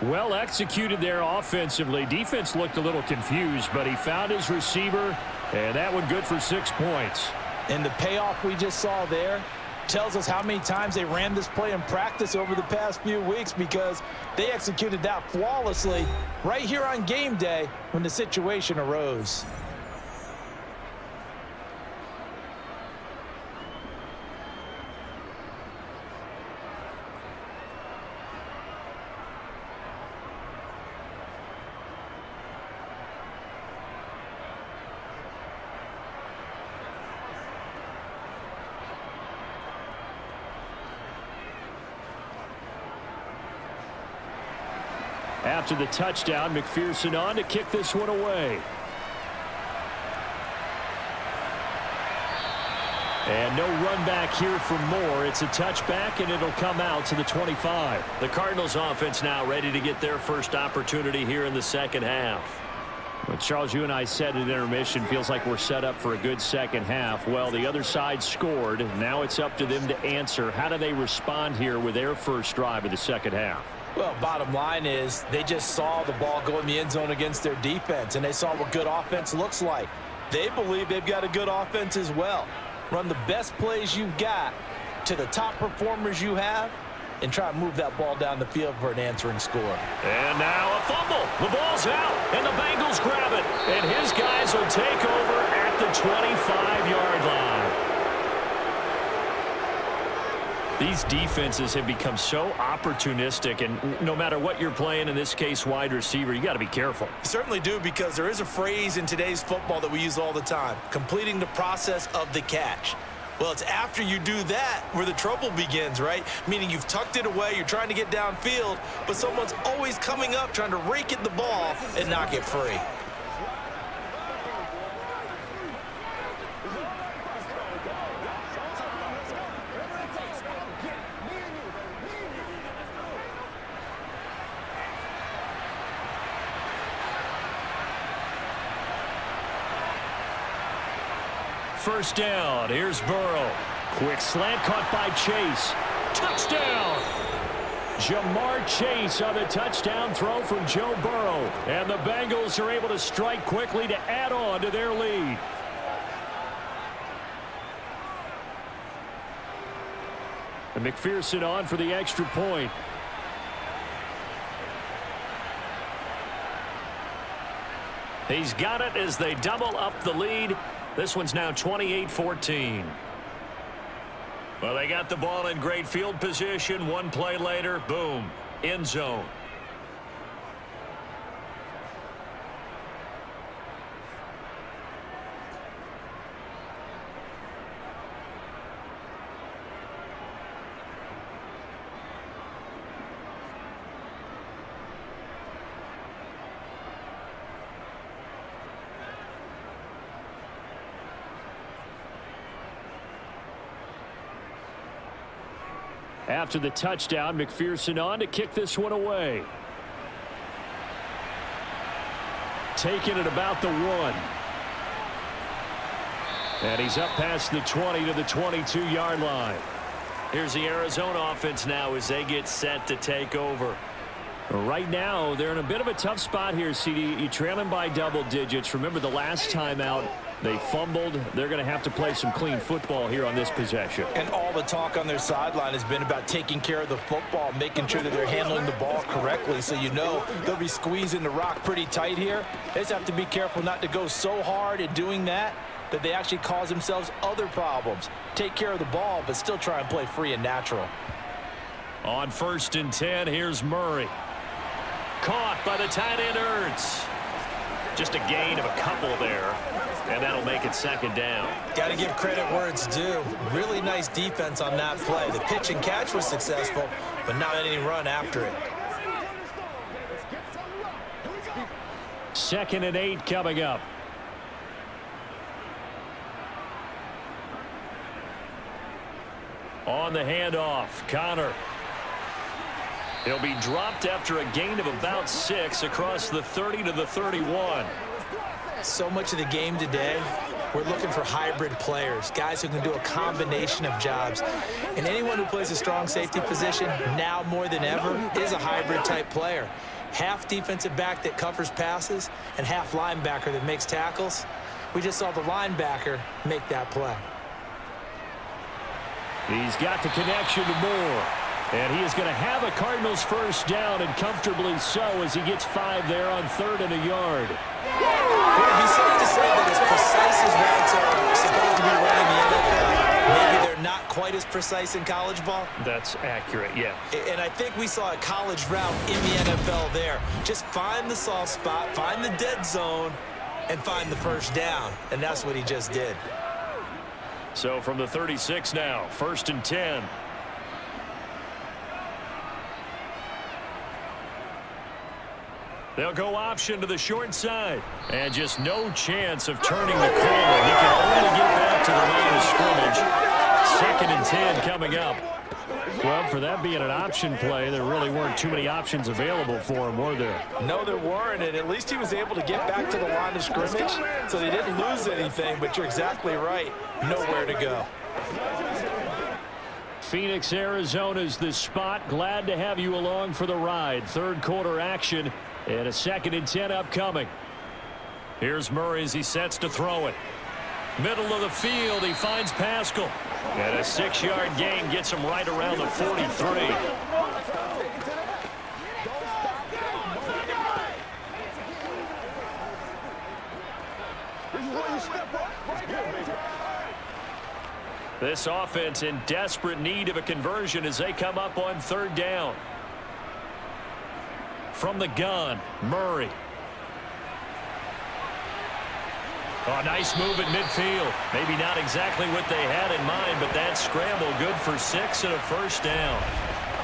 Well executed there offensively. Defense looked a little confused, but he found his receiver, and that one good for 6 points. And the payoff we just saw there tells us how many times they ran this play in practice over the past few weeks, because they executed that flawlessly right here on game day when the situation arose. After the touchdown, McPherson on to kick this one away. And no run back here for more. It's a touchback, and it'll come out to the 25. The Cardinals offense now ready to get their first opportunity here in the second half. Well, Charles, you and I said at intermission, feels like we're set up for a good second half. Well, the other side scored. Now it's up to them to answer. How do they respond here with their first drive of the second half? Well, bottom line is they just saw the ball go in the end zone against their defense, and they saw what good offense looks like. They believe they've got a good offense as well. Run the best plays you've got to the top performers you have and try to move that ball down the field for an answering score. And now a fumble. The ball's out, and the Bengals grab it. And his guys will take over at the 25-yard line. These defenses have become so opportunistic, and no matter what you're playing, in this case wide receiver, you got to be careful. You certainly do, because there is a phrase in today's football that we use all the time: completing the process of the catch. Well, it's after you do that where the trouble begins, right? Meaning you've tucked it away, you're trying to get downfield, but someone's always coming up trying to rake at the ball and knock it free. First down. Here's Burrow. Quick slant caught by Chase. Touchdown. Jamar Chase on the touchdown throw from Joe Burrow. And the Bengals are able to strike quickly to add on to their lead. And McPherson on for the extra point. He's got it as they double up the lead. This one's now 28-14. Well, they got the ball in great field position. One play later, boom, end zone. After the touchdown, McPherson on to kick this one away. Taking it about the 1. And he's up past the 20 to the 22-yard line. Here's the Arizona offense now as they get set to take over. Right now, they're in a bit of a tough spot here, CD. You trail them by double digits. Remember the last time out, they fumbled. They're going to have to play some clean football here on this possession. And all the talk on their sideline has been about taking care of the football, making sure that they're handling the ball correctly. So you know they'll be squeezing the rock pretty tight here. They just have to be careful not to go so hard in doing that they actually cause themselves other problems. Take care of the ball, but still try and play free and natural. On 1st and 10, here's Murray. Caught by the tight end Ertz. Just a gain of a couple there, and that'll make it second down. Got to give credit where it's due. Really nice defense on that play. The pitch and catch was successful, but not any run after it. 2nd and 8 coming up. On the handoff, Connor. He'll be dropped after a gain of about 6 across the 30 to the 31. So much of the game today, we're looking for hybrid players, guys who can do a combination of jobs. And anyone who plays a strong safety position, now more than ever, is a hybrid type player. Half defensive back that covers passes and half linebacker that makes tackles. We just saw the linebacker make that play. He's got the connection to Moore. And he is going to have a Cardinals first down, and comfortably so, as he gets 5 there on 3rd and a yard. Would it be safe to say that as precise as routes are supposed to be running in the NFL, maybe they're not quite as precise in college ball? That's accurate, yeah. And I think we saw a college route in the NFL there. Just find the soft spot, find the dead zone, and find the first down. And that's what he just did. So from the 36 now, 1st and 10. They'll go option to the short side. And just no chance of turning the corner. He can only get back to the line of scrimmage. 2nd and 10 coming up. Well, for that being an option play, there really weren't too many options available for him, were there? No, there weren't, and at least he was able to get back to the line of scrimmage, so they didn't lose anything, but you're exactly right. Nowhere to go. Phoenix, Arizona's the spot. Glad to have you along for the ride. 3rd quarter action and a 2nd and 10 upcoming. Here's Murray as he sets to throw it. Middle of the field, he finds Pascal. And a 6-yard gain gets him right around the 43. This offense in desperate need of a conversion as they come up on 3rd down. From the gun, Murray. Oh, nice move at midfield. Maybe not exactly what they had in mind, but that scramble good for 6 and a 1st down.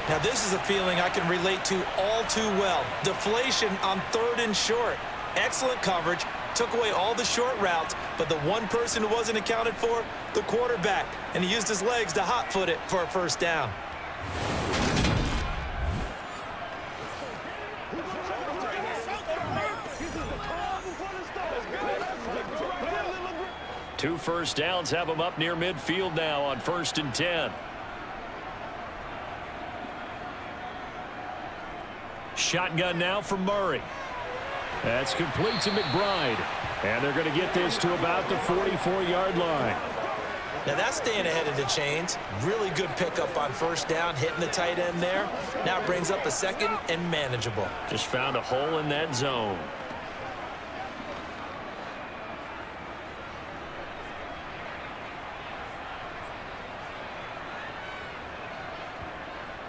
Now, this is a feeling I can relate to all too well. Deflation on 3rd and short. Excellent coverage. Took away all the short routes, but the one person who wasn't accounted for, the quarterback. And he used his legs to hot-foot it for a 1st down. Two 1st downs have them up near midfield now on 1st and 10. Shotgun now from Murray. That's complete to McBride. And they're going to get this to about the 44-yard line. Now that's staying ahead of the chains. Really good pickup on 1st down, hitting the tight end there. Now it brings up a 2nd and manageable. Just found a hole in that zone.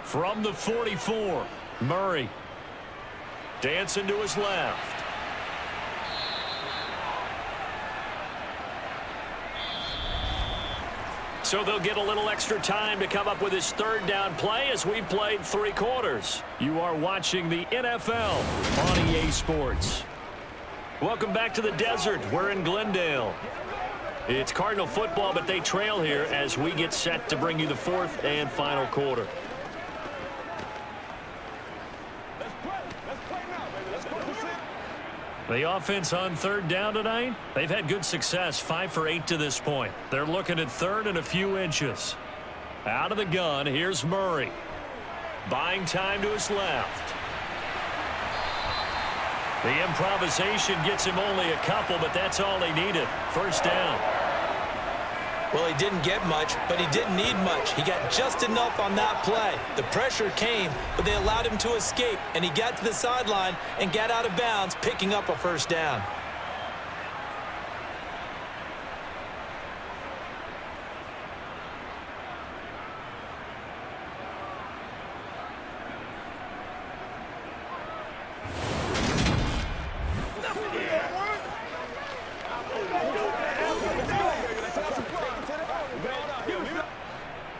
From the 44, Murray. Dancing to his left. So they'll get a little extra time to come up with his 3rd down play as we've played 3 quarters. You are watching the NFL on EA Sports. Welcome back to the desert. We're in Glendale. It's Cardinal football, but they trail here as we get set to bring you the 4th and final quarter. The offense on 3rd down tonight, they've had good success, 5 for 8 to this point. They're looking at 3rd and a few inches. Out of the gun, here's Murray. Buying time to his left. The improvisation gets him only a couple, but that's all he needed. 1st down. Well, he didn't get much, but he didn't need much. He got just enough on that play. The pressure came, but they allowed him to escape, and he got to the sideline and got out of bounds, picking up a 1st down.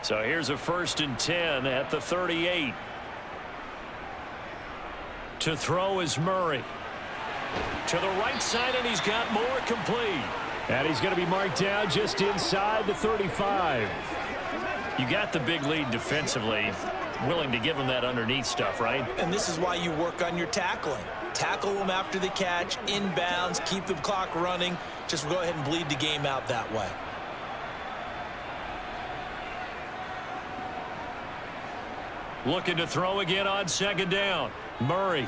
So here's a 1st and 10 at the 38. To throw is Murray. To the right side, and he's got more complete. And he's going to be marked down just inside the 35. You got the big lead defensively. Willing to give him that underneath stuff, right? And this is why you work on your tackling. Tackle them after the catch, inbounds, keep the clock running. Just go ahead and bleed the game out that way. Looking to throw again on 2nd down. Murray.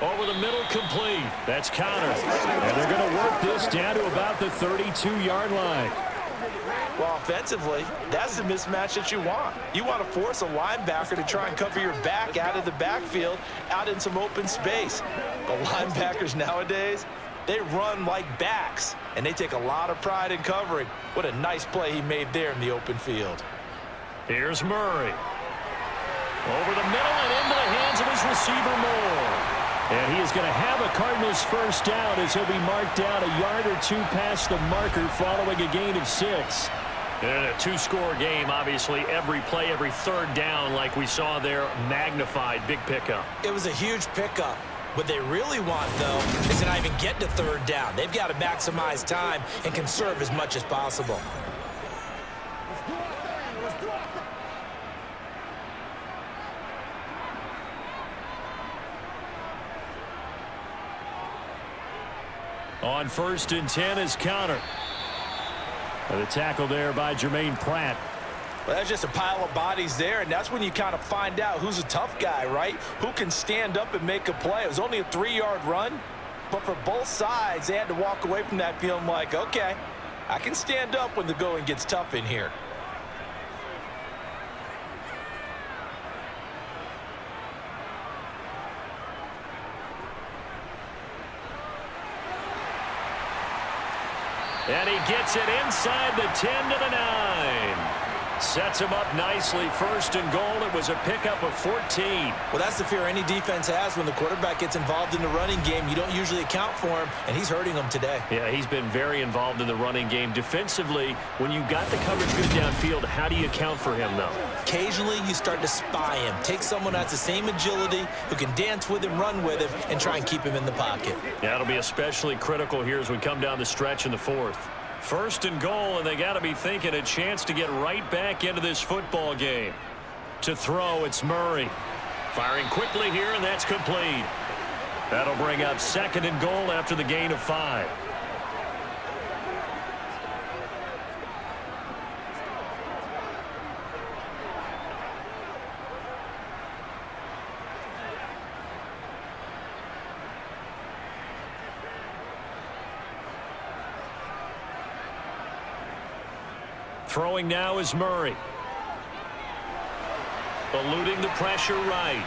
Over the middle, complete. That's countered. And they're going to work this down to about the 32-yard line. Well, offensively, that's the mismatch that you want. You want to force a linebacker to try and cover your back out of the backfield, out in some open space. The linebackers nowadays, they run like backs, and they take a lot of pride in covering. What a nice play he made there in the open field. Here's Murray. Over the middle and into the hands of his receiver, Moore. And he is going to have a Cardinals 1st down as he'll be marked down a yard or 2 past the marker following a gain of 6. In a 2-score game, obviously, every play, every 3rd down, like we saw there, magnified, big pickup. It was a huge pickup. What they really want, though, is to not even get to third down. They've got to maximize time and conserve as much as possible. On 1st and 10 is counter. And the tackle there by Jermaine Pratt. Well, that's just a pile of bodies there, and that's when you kind of find out who's a tough guy, right? Who can stand up and make a play. It was only a 3-yard run, but for both sides, they had to walk away from that feeling like, okay, I can stand up when the going gets tough in here. And he gets it inside the 10 to the 9. Sets him up nicely. 1st and goal. It was a pickup of 14. Well, that's the fear any defense has when the quarterback gets involved in the running game. You don't usually account for him, and he's hurting them today. Yeah, he's been very involved in the running game. Defensively, when you got the coverage good downfield, how do you account for him, though? Occasionally, you start to spy him. Take someone who has the same agility, who can dance with him, run with him, and try and keep him in the pocket. Yeah, it'll be especially critical here as we come down the stretch in the 4th. 1st and goal, and they got to be thinking a chance to get right back into this football game. To throw, it's Murray. Firing quickly here, and that's complete. That'll bring up 2nd and goal after the gain of 5. Throwing now is Murray. Eluding the pressure right.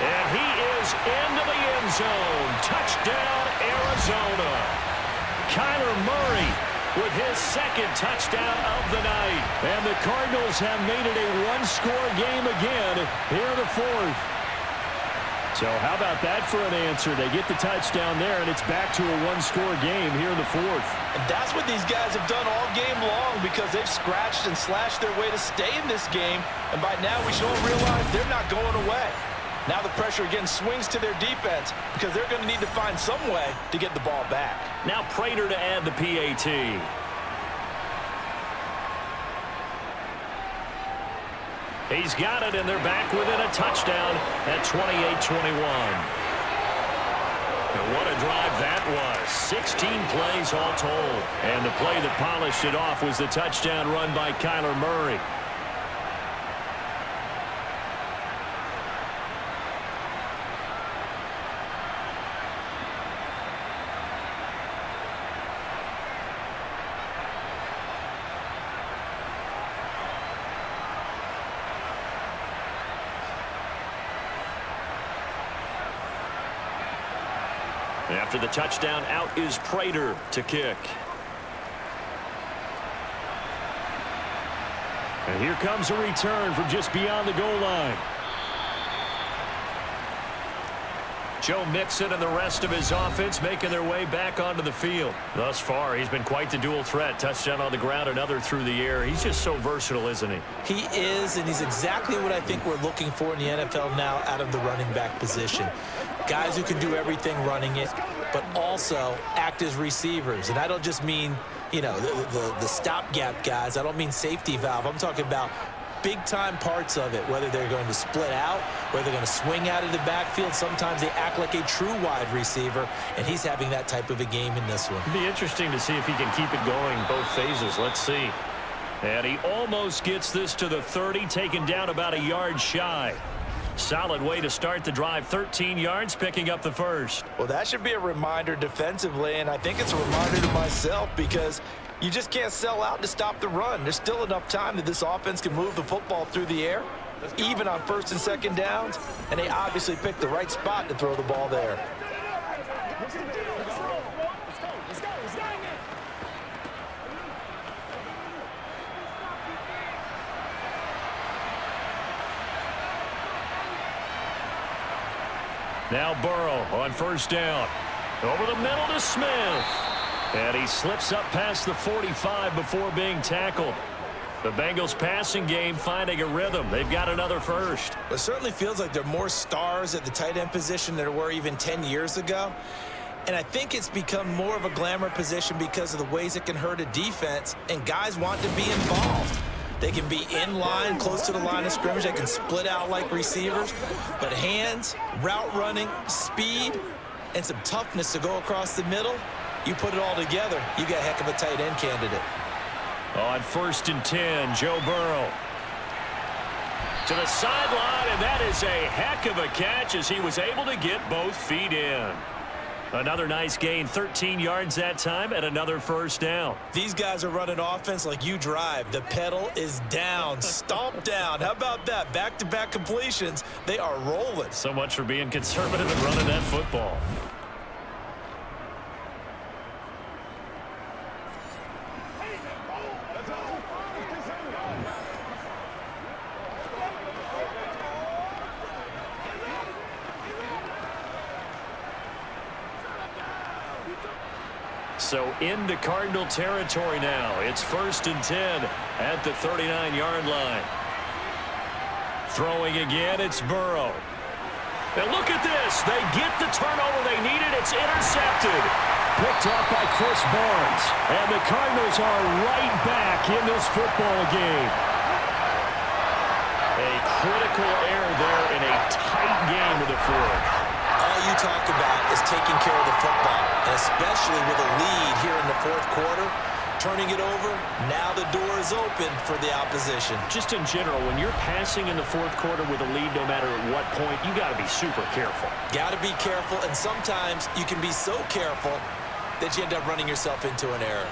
And he is into the end zone. Touchdown, Arizona. Kyler Murray with his 2nd touchdown of the night. And the Cardinals have made it a one-score game again here in the 4th. So how about that for an answer? They get the touchdown there, and it's back to a one-score game here in the 4th. And that's what these guys have done all game long because they've scratched and slashed their way to stay in this game. And by now, we should all realize they're not going away. Now the pressure again swings to their defense because they're going to need to find some way to get the ball back. Now Prater to add the PAT. He's got it, and they're back within a touchdown at 28-21. And what a drive that was. 16 plays all told. And the play that polished it off was the touchdown run by Kyler Murray. After the touchdown, out is Prater to kick. And here comes a return from just beyond the goal line. Joe Mixon and the rest of his offense making their way back onto the field. Thus far, he's been quite the dual threat. Touchdown on the ground, another through the air. He's just so versatile, isn't he? He is, and he's exactly what I think we're looking for in the NFL now out of the running back position. Guys who can do everything running it, but also act as receivers. And I don't just mean, you know, the stopgap guys. I don't mean safety valve. I'm talking about big-time parts of it, whether they're going to split out, whether they're going to swing out of the backfield. Sometimes they act like a true wide receiver, and he's having that type of a game in this one. It'll be interesting to see if he can keep it going both phases. Let's see. And he almost gets this to the 30, taken down about a yard shy. Solid way to start the drive. 13 yards, picking up the first. Well, that should be a reminder defensively, and I think it's a reminder to myself because you just can't sell out to stop the run. There's still enough time that this offense can move the football through the air, even on 1st and 2nd downs, and they obviously picked the right spot to throw the ball there. Now Burrow on 1st down. Over the middle to Smith. And he slips up past the 45 before being tackled. The Bengals passing game finding a rhythm. They've got another first. It certainly feels like there are more stars at the tight end position than there were even 10 years ago. And I think it's become more of a glamour position because of the ways it can hurt a defense, and guys want to be involved. They can be in line, close to the line of scrimmage. They can split out like receivers. But hands, route running, speed, and some toughness to go across the middle, you put it all together, you got a heck of a tight end candidate. On 1st and 10, Joe Burrow. To the sideline, and that is a heck of a catch as he was able to get both feet in. Another nice gain, 13 yards that time, and another first down. These guys are running offense like you drive. The pedal is down, stomp down. How about that? Back-to-back completions. They are rolling. So much for being conservative and running that football. So into Cardinal territory now. It's 1st and 10 at the 39-yard line. Throwing again, it's Burrow. And look at this. They get the turnover they needed. It's intercepted. Picked up by Chris Barnes. And the Cardinals are right back in this football game. A critical error there in a tight game of the fourth. All you talk about is taking care of the football, and especially with a lead here in the fourth quarter, turning it over, now the door is open for the opposition. Just in general, when you're passing in the fourth quarter with a lead, no matter at what point, you got to be super careful. Got to be careful, and sometimes you can be so careful that you end up running yourself into an error.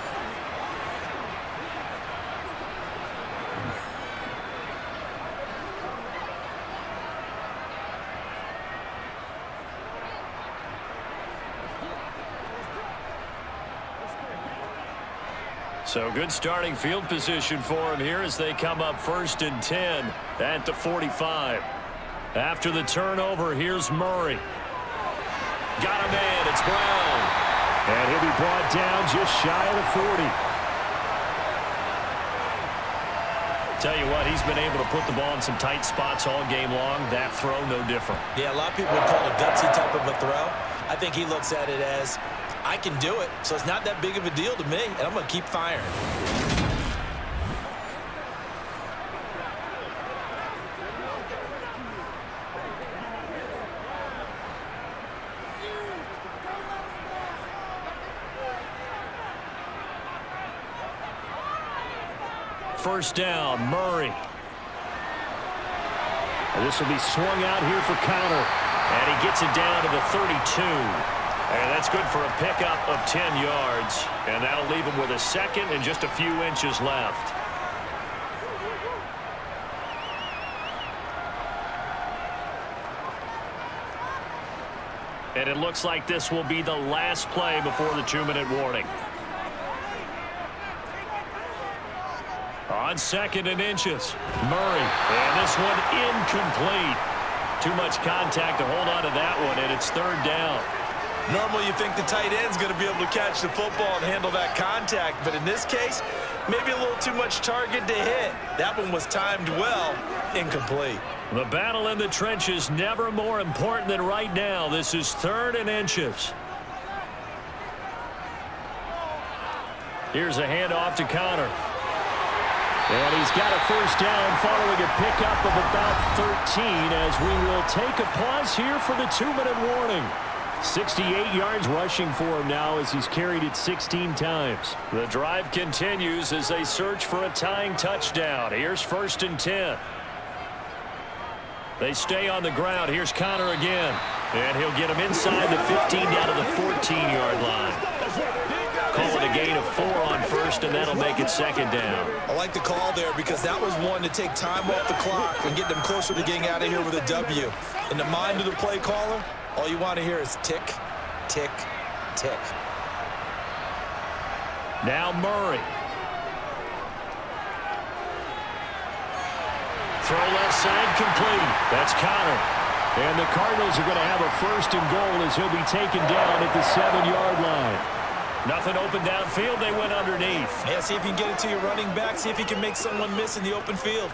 So good starting field position for him here as they come up 1st and 10 at the 45. After the turnover, here's Murray. Got a man, it's Brown. And he'll be brought down just shy of the 40. Tell you what, he's been able to put the ball in some tight spots all game long. That throw, no different. Yeah, a lot of people would call it a gutsy type of a throw. I think he looks at it as, I can do it, so it's not that big of a deal to me, and I'm going to keep firing. First down, Murray. And this will be swung out here for counter. And he gets it down to the 32. And that's good for a pickup of 10 yards. And that'll leave him with a second and just a few inches left. And it looks like this will be the last play before the 2-minute warning. On 2nd and inches, Murray. And this one incomplete. Too much contact to hold on to that one, and it's 3rd down. Normally you think the tight end's going to be able to catch the football and handle that contact, but in this case, maybe a little too much target to hit. That one was timed well, incomplete. The battle in the trenches never more important than right now. This is 3rd and inches. Here's a handoff to Connor. And he's got a first down following a pickup of about 13 as we will take a pause here for the 2-minute warning. 68 yards rushing for him now as he's carried it 16 times. The drive continues as they search for a tying touchdown. Here's 1st and 10. They stay on the ground. Here's Connor again. And he'll get him inside the 15 down to the 14-yard line. Call it a gain of 4 on 1st, and that'll make it 2nd down. I like the call there because that was one to take time off the clock and get them closer to getting out of here with a W. In the mind of the play caller, all you want to hear is tick, tick, tick. Now Murray. Throw left side complete. That's Connor. And the Cardinals are going to have a 1st and goal as he'll be taken down at the 7-yard line. Nothing open downfield. They went underneath. Yeah, see if you can get it to your running back. See if you can make someone miss in the open field.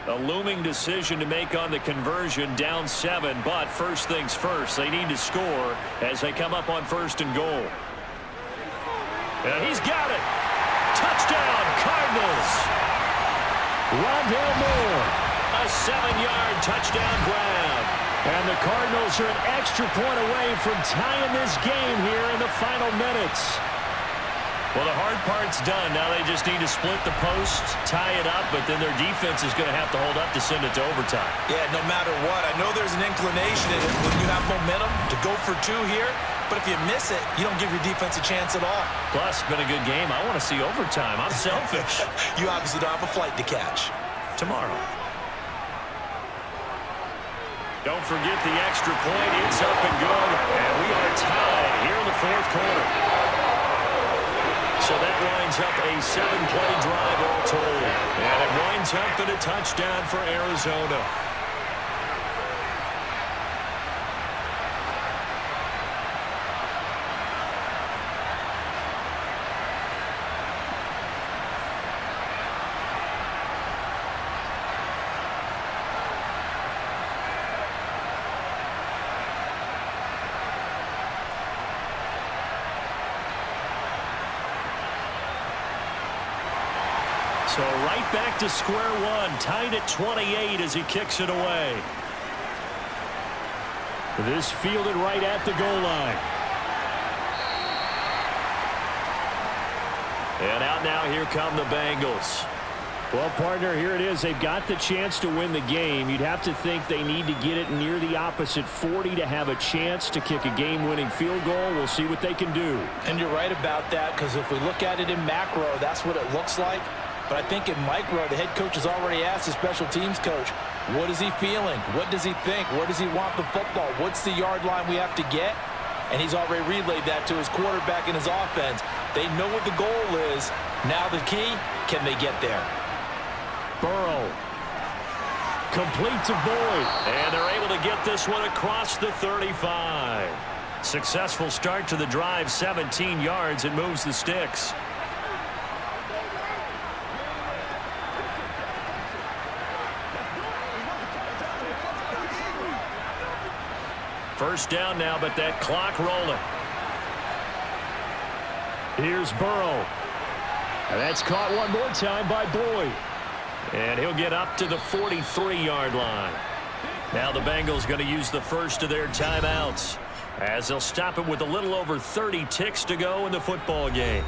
A looming decision to make on the conversion, down 7, but first things first, they need to score as they come up on 1st and goal. And he's got it. Touchdown, Cardinals. Rondale Moore. A 7-yard touchdown grab. And the Cardinals are an extra point away from tying this game here in the final minutes. Well, the hard part's done. Now they just need to split the post, tie it up, but then their defense is going to have to hold up to send it to overtime. Yeah, no matter what. I know there's an inclination in it when you have momentum to go for 2 here, but if you miss it, you don't give your defense a chance at all. Plus, it's been a good game. I want to see overtime. I'm selfish. You obviously don't have a flight to catch. Tomorrow. Don't forget the extra point. It's up and good, and we are tied here in the 4th quarter. So that winds up a 7-play drive all told. And it winds up in a touchdown for Arizona. So right back to square one, tied at 28 as he kicks it away. This fielded right at the goal line. And out now, here come the Bengals. Well, partner, here it is. They've got the chance to win the game. You'd have to think they need to get it near the opposite 40 to have a chance to kick a game-winning field goal. We'll see what they can do. And you're right about that, because if we look at it in macro, that's what it looks like. But I think in micro, the head coach has already asked the special teams coach, what is he feeling? What does he think? Where does he want the football? What's the yard line we have to get? And he's already relayed that to his quarterback and his offense. They know what the goal is. Now the key, can they get there? Burrow. Complete to Boyd. And they're able to get this one across the 35. Successful start to the drive, 17 yards, and moves the Stix. First down now, but that clock rolling. Here's Burrow. And that's caught one more time by Boyd. And he'll get up to the 43-yard line. Now the Bengals going to use the first of their timeouts as they'll stop it with a little over 30 ticks to go in the football game.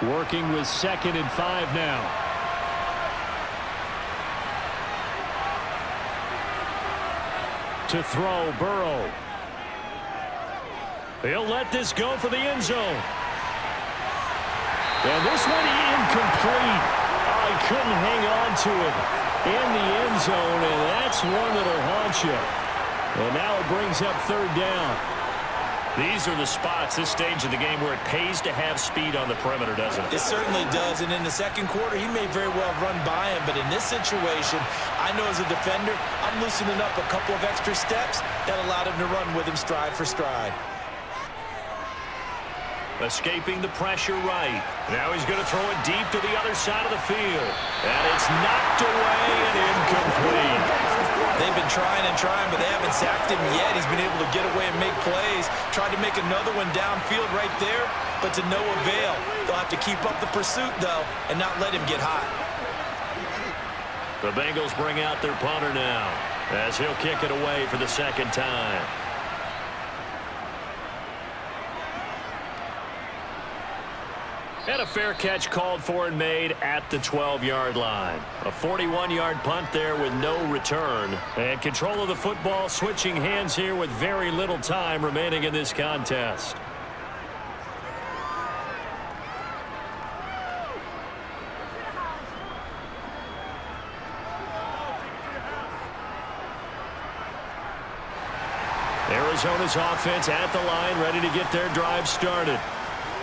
Working with 2nd and 5 now. To throw, Burrow. He'll let this go for the end zone. And this one incomplete. Oh, he couldn't hang on to it in the end zone, and that's one that'll haunt you. And now it brings up 3rd down. These are the spots, this stage of the game, where it pays to have speed on the perimeter, doesn't it? It certainly does, and in the 2nd quarter, he may very well run by him, but in this situation, I know as a defender, I'm loosening up a couple of extra steps that allowed him to run with him stride for stride. Escaping the pressure right. Now he's going to throw it deep to the other side of the field. And it's knocked away and incomplete. They've been trying and trying, but they haven't sacked him yet. He's been able to get away and make plays. Tried to make another one downfield right there, but to no avail. They'll have to keep up the pursuit, though, and not let him get hot. The Bengals bring out their punter now as he'll kick it away for the 2nd time. And a fair catch called for and made at the 12-yard line. A 41-yard punt there with no return. And control of the football switching hands here with very little time remaining in this contest. Arizona's offense at the line, ready to get their drive started.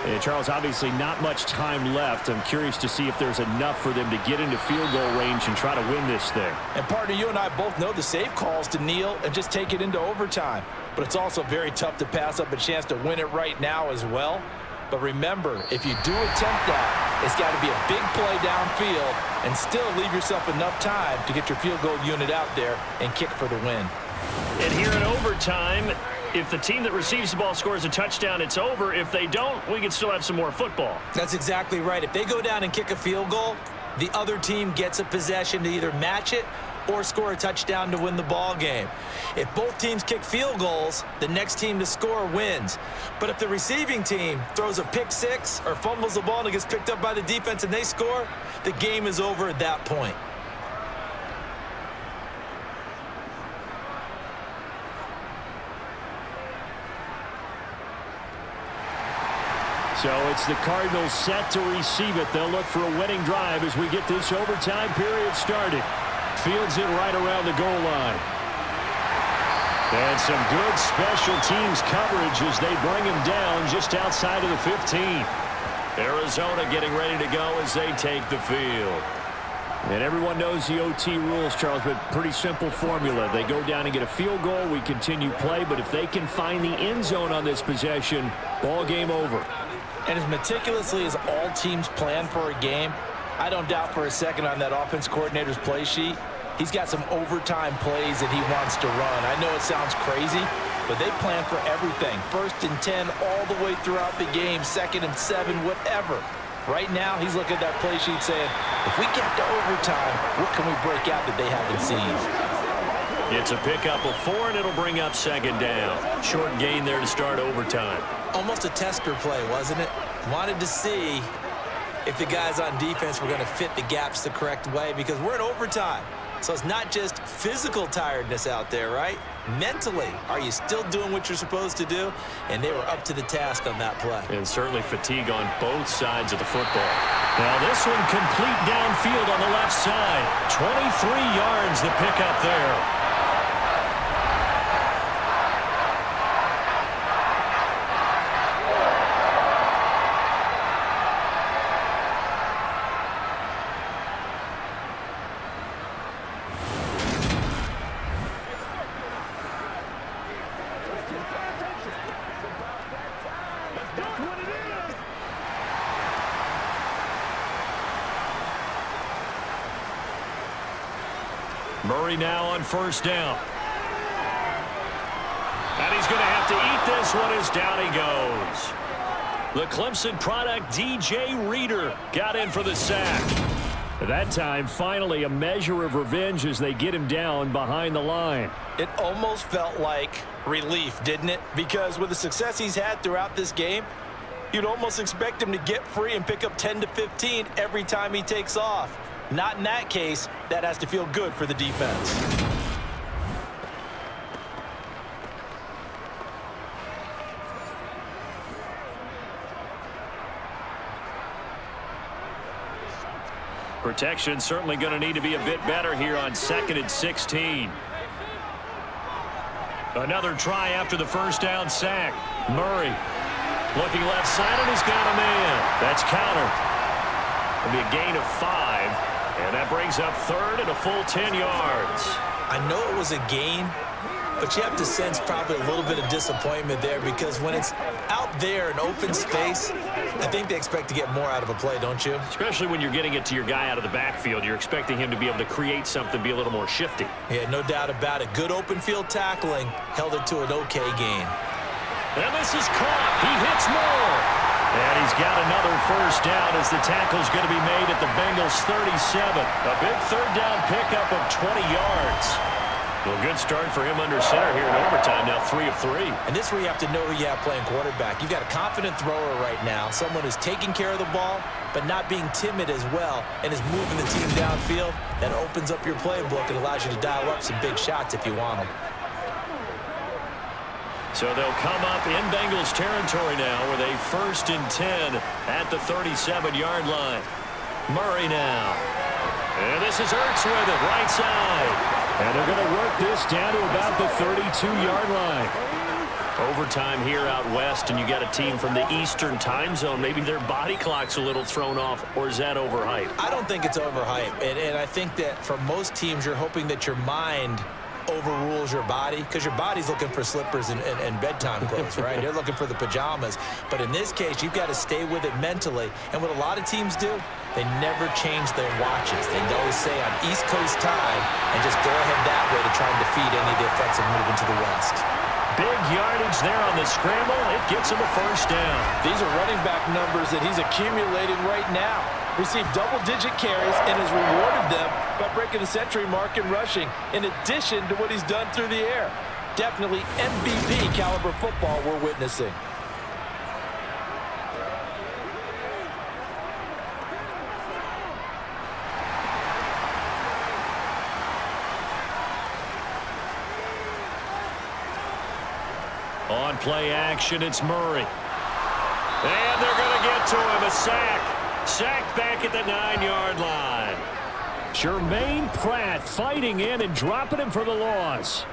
And Charles, obviously not much time left. I'm curious to see if there's enough for them to get into field goal range and try to win this thing. And partner, you and I both know the safe calls to kneel and just take it into overtime. But it's also very tough to pass up a chance to win it right now as well. But remember, if you do attempt that, it's got to be a big play downfield and still leave yourself enough time to get your field goal unit out there and kick for the win. And here in overtime, if the team that receives the ball scores a touchdown, it's over. If they don't, we can still have some more football. That's exactly right. If they go down and kick a field goal, the other team gets a possession to either match it or score a touchdown to win the ball game. If both teams kick field goals, the next team to score wins. But if the receiving team throws a pick six or fumbles the ball and it gets picked up by the defense and they score, the game is over at that point. So it's the Cardinals set to receive it. They'll look for a winning drive as we get this overtime period started. Fields it right around the goal line. And some good special teams coverage as they bring him down just outside of the 15. Arizona getting ready to go as they take the field. And everyone knows the OT rules, Charles, but pretty simple formula. They go down and get a field goal, we continue play, but if they can find the end zone on this possession, ball game over. And as meticulously as all teams plan for a game, I don't doubt for a second on that offense coordinator's play sheet, he's got some overtime plays that he wants to run. I know it sounds crazy, but they plan for everything. 1st and 10 all the way throughout the game, 2nd and 7, whatever. Right now, he's looking at that play sheet saying, if we get to overtime, what can we break out that they haven't seen? It's a pickup of 4, and it'll bring up 2nd down. Short gain there to start overtime. Almost a tester play, wasn't it? Wanted to see if the guys on defense were going to fit the gaps the correct way because we're in overtime. So it's not just physical tiredness out there, right? Mentally, are you still doing what you're supposed to do? And they were up to the task on that play. And certainly fatigue on both sides of the football. Now this one complete downfield on the left side. 23 yards the pickup there. Murray now on 1st down. And he's going to have to eat this one as down he goes. The Clemson product, DJ Reader, got in for the sack. At that time, finally a measure of revenge as they get him down behind the line. It almost felt like relief, didn't it? Because with the success he's had throughout this game, you'd almost expect him to get free and pick up 10 to 15 every time he takes off. Not in that case. That has to feel good for the defense. Protection certainly going to need to be a bit better here on 2nd and 16. Another try after the 1st down sack. Murray looking left side, and he's got a man. That's countered. It'll be a gain of 5. And that brings up 3rd and a full 10 yards. I know it was a gain, but you have to sense probably a little bit of disappointment there because when it's out there in open space, I think they expect to get more out of a play, don't you? Especially when you're getting it to your guy out of the backfield. You're expecting him to be able to create something, be a little more shifty. Yeah, no doubt about it. Good open field tackling held it to an okay gain. And this is caught. He hits more. And he's got another 1st down as the tackle's going to be made at the Bengals 37. A big 3rd down pickup of 20 yards. Well, good start for him under center here in overtime. Now 3 of 3. And this is where you have to know who you have playing quarterback. You've got a confident thrower right now, someone who's taking care of the ball, but not being timid as well, and is moving the team downfield. That opens up your playbook and allows you to dial up some big shots if you want them. So they'll come up in Bengals territory now with a 1st and 10 at the 37-yard line. Murray now. And this is Ertz with it, right side. And they're going to work this down to about the 32-yard line. Overtime here out west, and you got a team from the Eastern time zone. Maybe their body clock's a little thrown off, or is that overhyped? I don't think it's overhyped, and I think that for most teams, you're hoping that your mind overrules your body, because your body's looking for slippers and bedtime clothes, right? They're looking for the pajamas. But in this case, you've got to stay with it mentally. And what a lot of teams do, they never change their watches. They always say on East Coast time and just go ahead that way to try and defeat any of the offensive movement to the west. Big yardage there on the scramble. It gets him a first down. These are running back numbers that he's accumulating right now. Received double-digit carries and has rewarded them by breaking the century mark in rushing, in addition to what he's done through the air. Definitely MVP caliber football we're witnessing. On play action, it's Murray. And they're going to get to him, a sack. Sacked back at the 9-yard line. Jermaine Pratt fighting in and dropping him for the loss.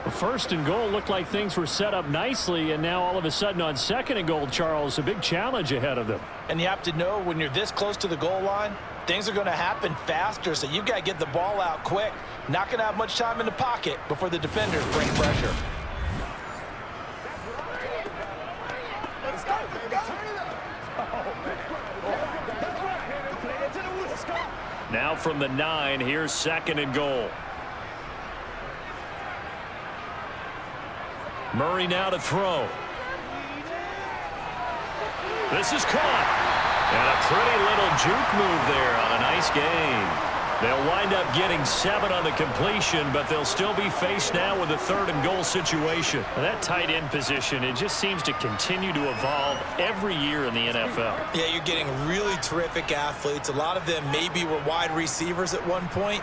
The 1st and goal looked like things were set up nicely, and now all of a sudden on 2nd and goal, Charles, a big challenge ahead of them. And you have to know when you're this close to the goal line, things are going to happen faster, so you've got to get the ball out quick. Not going to have much time in the pocket before the defenders bring pressure. Now from the 9, here's 2nd and goal. Murray now to throw. This is caught. And a pretty little juke move there on a nice gain. They'll wind up getting 7 on the completion, but they'll still be faced now with a 3rd and goal situation. That tight end position, it just seems to continue to evolve every year in the NFL. Yeah, you're getting really terrific athletes. A lot of them maybe were wide receivers at one point.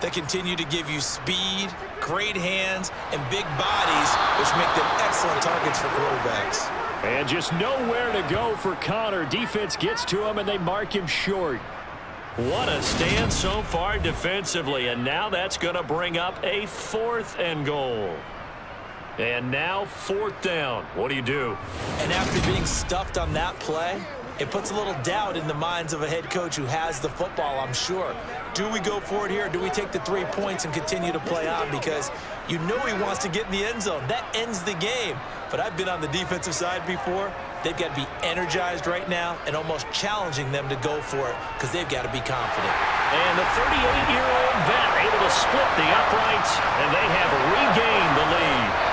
They continue to give you speed, great hands, and big bodies, which make them excellent targets for quarterbacks. And just nowhere to go for Connor. Defense gets to him, and they mark him short. What a stand so far defensively, and now that's going to bring up a 4th and goal. And now 4th down. What do you do? And after being stuffed on that play, it puts a little doubt in the minds of a head coach who has the football, I'm sure. Do we go for it here, or do we take the 3 points and continue to play on? Because you know he wants to get in the end zone. That ends the game. But I've been on the defensive side before. They've got to be energized right now and almost challenging them to go for it because they've got to be confident. And the 38-year-old vet able to split the uprights, and they have regained the lead.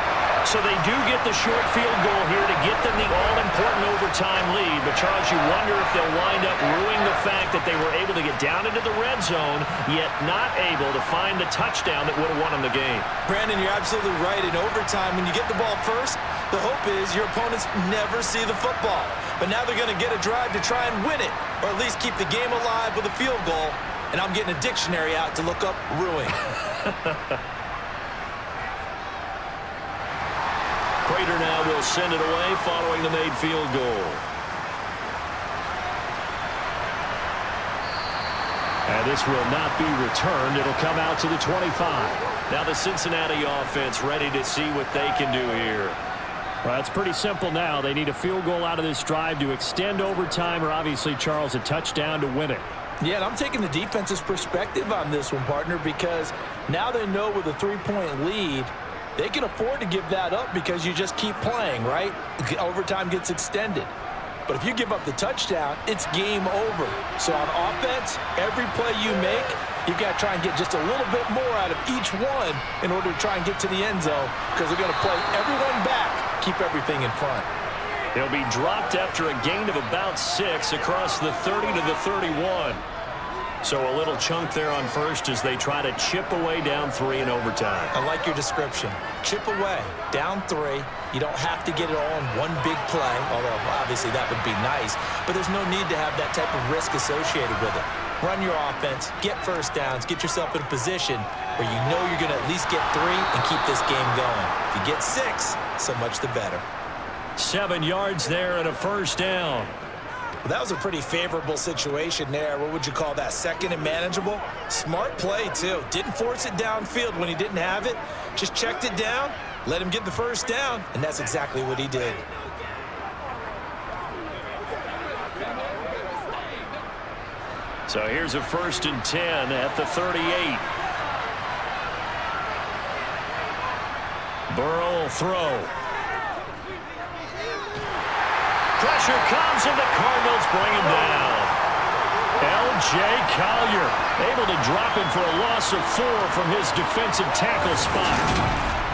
So they do get the short field goal here to get them the all-important overtime lead. But, Charles, you wonder if they'll wind up ruining the fact that they were able to get down into the red zone, yet not able to find the touchdown that would have won them the game. Brandon, you're absolutely right. In overtime, when you get the ball first, the hope is your opponents never see the football. But now they're going to get a drive to try and win it, or at least keep the game alive with a field goal. And I'm getting a dictionary out to look up ruin. Prater now will send it away following the made field goal. And this will not be returned. It'll come out to the 25. Now the Cincinnati offense ready to see what they can do here. Well, it's pretty simple now. They need a field goal out of this drive to extend overtime, or obviously, Charles, a touchdown to win it. Yeah, and I'm taking the defense's perspective on this one, partner, because now they know with a 3-point lead, they can afford to give that up because you just keep playing, right? Overtime gets extended. But if you give up the touchdown, it's game over. So on offense, every play you make, you've got to try and get just a little bit more out of each one in order to try and get to the end zone because they're going to play everyone back, keep everything in front. He'll be dropped after a gain of about 6 across the 30 to the 31. So a little chunk there on first as they try to chip away down 3 in overtime. I like your description. Chip away, down 3. You don't have to get it all in one big play, although obviously that would be nice. But there's no need to have that type of risk associated with it. Run your offense, get first downs, get yourself in a position where you know you're going to at least get 3 and keep this game going. If you get 6, so much the better. 7 yards there and a first down. Well, that was a pretty favorable situation there. What would you call that? Second and manageable? Smart play, too. Didn't force it downfield when he didn't have it. Just checked it down, Let him get the first down, and that's exactly what he did. So here's a 1st and 10 at the 38. Burrow will throw. Pressure comes, and the Cardinals bring him down. L.J. Collier able to drop him for a loss of 4 from his defensive tackle spot.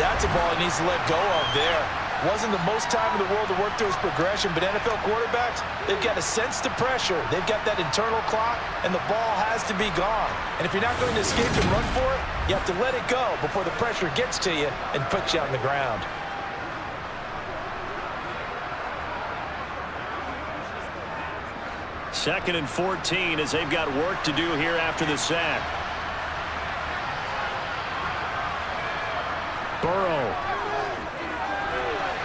That's a ball he needs to let go of there. Wasn't the most time in the world to work through his progression, but NFL quarterbacks, they've got to sense the pressure. They've got that internal clock, and the ball has to be gone. And if you're not going to escape and run for it, you have to let it go before the pressure gets to you and puts you on the ground. Second and 14 as they've got work to do here after the sack. Burrow.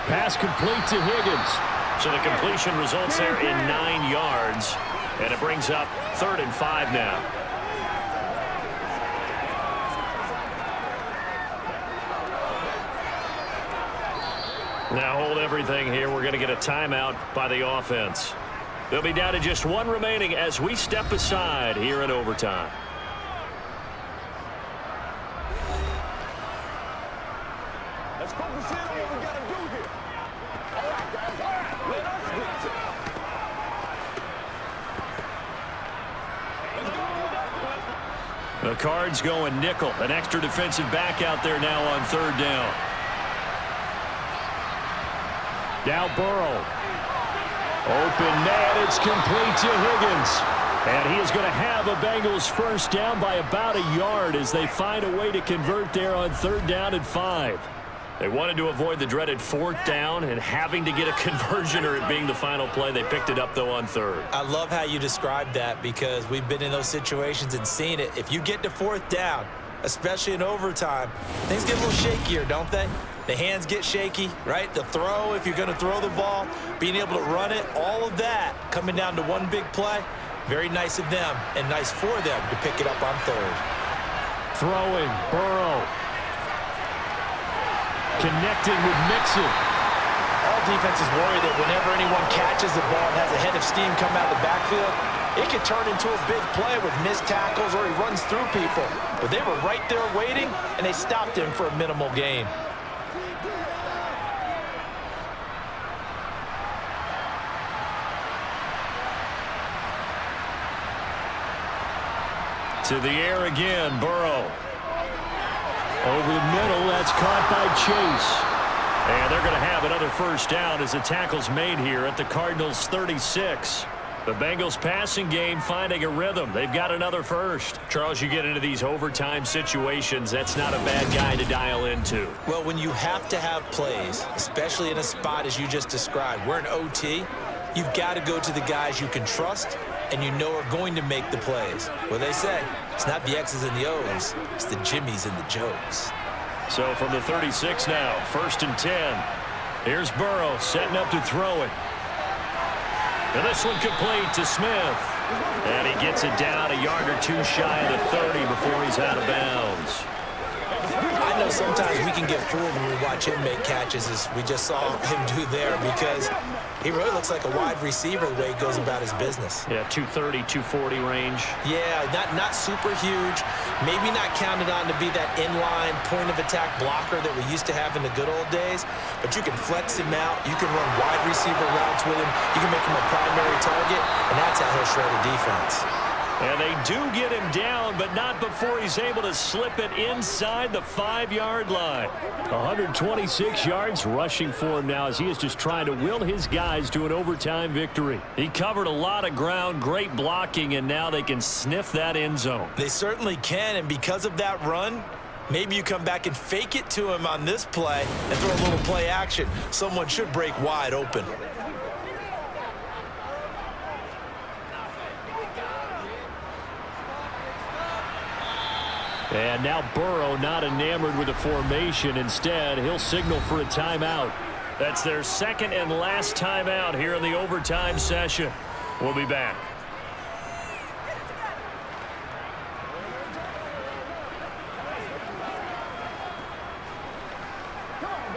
Pass complete to Higgins. So the completion results there in 9 yards. And it brings up 3rd and 5 now. Now hold everything here. We're going to get a timeout by the offense. They'll be down to just 1 remaining as we step aside here in overtime. Let's focus in on what we got to do here. All right, guys. All right. Let us get to it. The Cards going nickel. An extra defensive back out there now on 3rd down. Now Burrow. Open man, it's complete to Higgins. And he is going to have a Bengals first down by about a yard as they find a way to convert there on 3rd down and 5. They wanted to avoid the dreaded 4th down and having to get a conversion or it being the final play. They picked it up, though, on 3rd. I love how you described that because we've been in those situations and seen it. If you get to 4th down, especially in overtime, things get a little shakier, don't they? The hands get shaky, right? The throw, if you're going to throw the ball, being able to run it, all of that coming down to one big play. Very nice of them and nice for them to pick it up on 3rd. Throwing, Burrow. Connecting with Mixon. All defenses worry that whenever anyone catches the ball and has a head of steam come out of the backfield, it could turn into a big play with missed tackles or he runs through people. But they were right there waiting, and they stopped him for a minimal gain. To the air again, Burrow. Over the middle, that's caught by Chase. And they're going to have another first down as the tackle's made here at the Cardinals' 36. The Bengals passing game finding a rhythm. They've got another first. Charles, you get into these overtime situations, that's not a bad guy to dial into. Well, when you have to have plays, especially in a spot as you just described, we're in OT, you've got to go to the guys you can trust and you know are going to make the plays. Well, they say it's not the X's and the O's, it's the Jimmies and the Joes. So from the 36 now, 1st and 10. Here's Burrow setting up to throw it. And this one complete to Smith. And he gets it down a yard or 2 shy of the 30 before he's out of bounds. I know sometimes we can get fooled when we watch him make catches, as we just saw him do there, because he really looks like a wide receiver the way he goes about his business. Yeah, 230, 240 range. Yeah, not super huge. Maybe not counted on to be that inline point-of-attack blocker that we used to have in the good old days, but you can flex him out. You can run wide receiver routes with him. You can make him a primary target, and that's how he'll shred a defense. And they do get him down, but not before he's able to slip it inside the 5-yard line. 126 yards rushing for him now as he is just trying to will his guys to an overtime victory. He covered a lot of ground, great blocking, and now they can sniff that end zone. They certainly can, and because of that run, maybe you come back and fake it to him on this play and throw a little play action. Someone should break wide open. And now Burrow not enamored with the formation. Instead, he'll signal for a timeout. That's their second and last timeout here in the overtime session. We'll be back. Come on,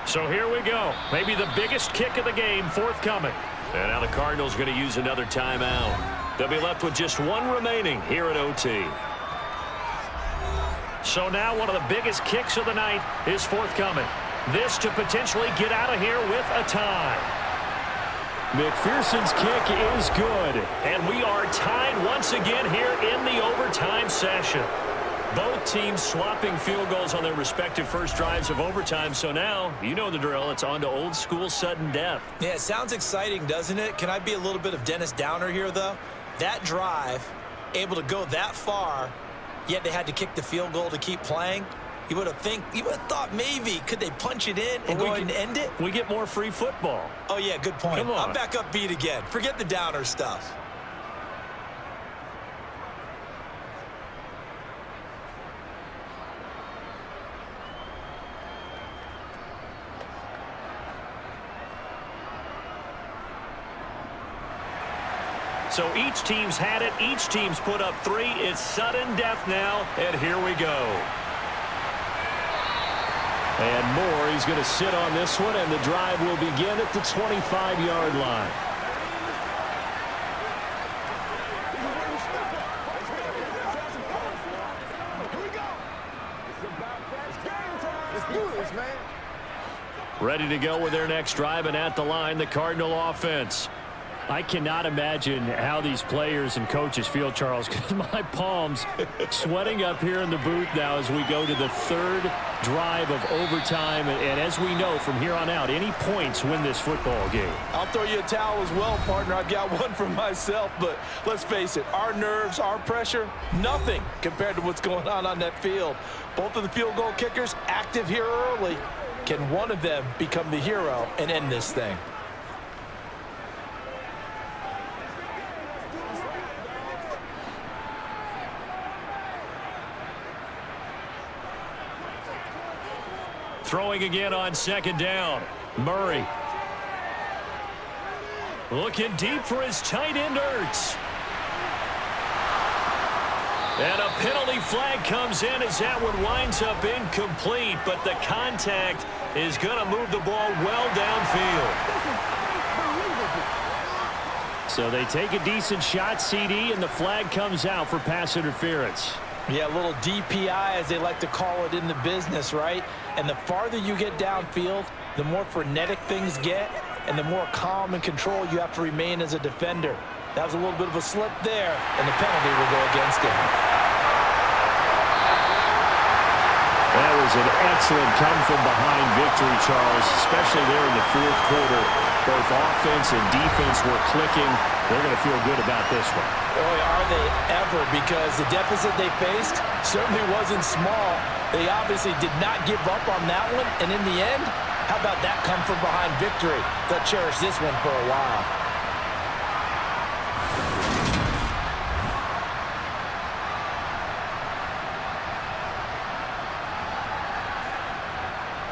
So here we go. Maybe the biggest kick of the game forthcoming. And now the Cardinals going to use another timeout. They'll be left with just one remaining here at OT. So now one of the biggest kicks of the night is forthcoming. This to potentially get out of here with a tie. McPherson's kick is good. And we are tied once again here in the overtime session. Both teams swapping field goals on their respective first drives of overtime. So now, you know the drill. It's on to old school sudden death. Yeah, it sounds exciting, doesn't it? Can I be a little bit of Dennis Downer here, though? That drive, able to go that far, yet they had to kick the field goal to keep playing. You would have thought maybe could they punch it in and go ahead and end it? We get more free football. Oh, yeah, good point. Come on. I'm back upbeat again. Forget the Downer stuff. So each team's had it. Each team's put up 3. It's sudden death now, and here we go. And Moore, he's going to sit on this one, and the drive will begin at the 25-yard line. Ready to go with their next drive, and at the line, the Cardinal offense. I cannot imagine how these players and coaches feel, Charles, because my palms sweating up here in the booth now as we go to the third drive of overtime. And as we know, from here on out, any points win this football game. I'll throw you a towel as well, partner. I've got one for myself, but let's face it, our nerves, our pressure, nothing compared to what's going on that field. Both of the field goal kickers active here early. Can one of them become the hero and end this thing? Throwing again on second down. Murray. Looking deep for his tight end, Ertz. And a penalty flag comes in as that one winds up incomplete, but the contact is going to move the ball well downfield. So they take a decent shot, CD, and the flag comes out for pass interference. Yeah, a little DPI, as they like to call it in the business, right? And the farther you get downfield, the more frenetic things get, and the more calm and control you have to remain as a defender. That was a little bit of a slip there, and the penalty will go against him. That was an excellent come-from-behind victory, Charles, especially there in the fourth quarter. Both offense and defense were clicking. They're going to feel good about this one. Boy, are they ever, because the deficit they faced certainly wasn't small. They obviously did not give up on that one, and in the end, how about that come-from-behind victory? They'll cherish this one for a while.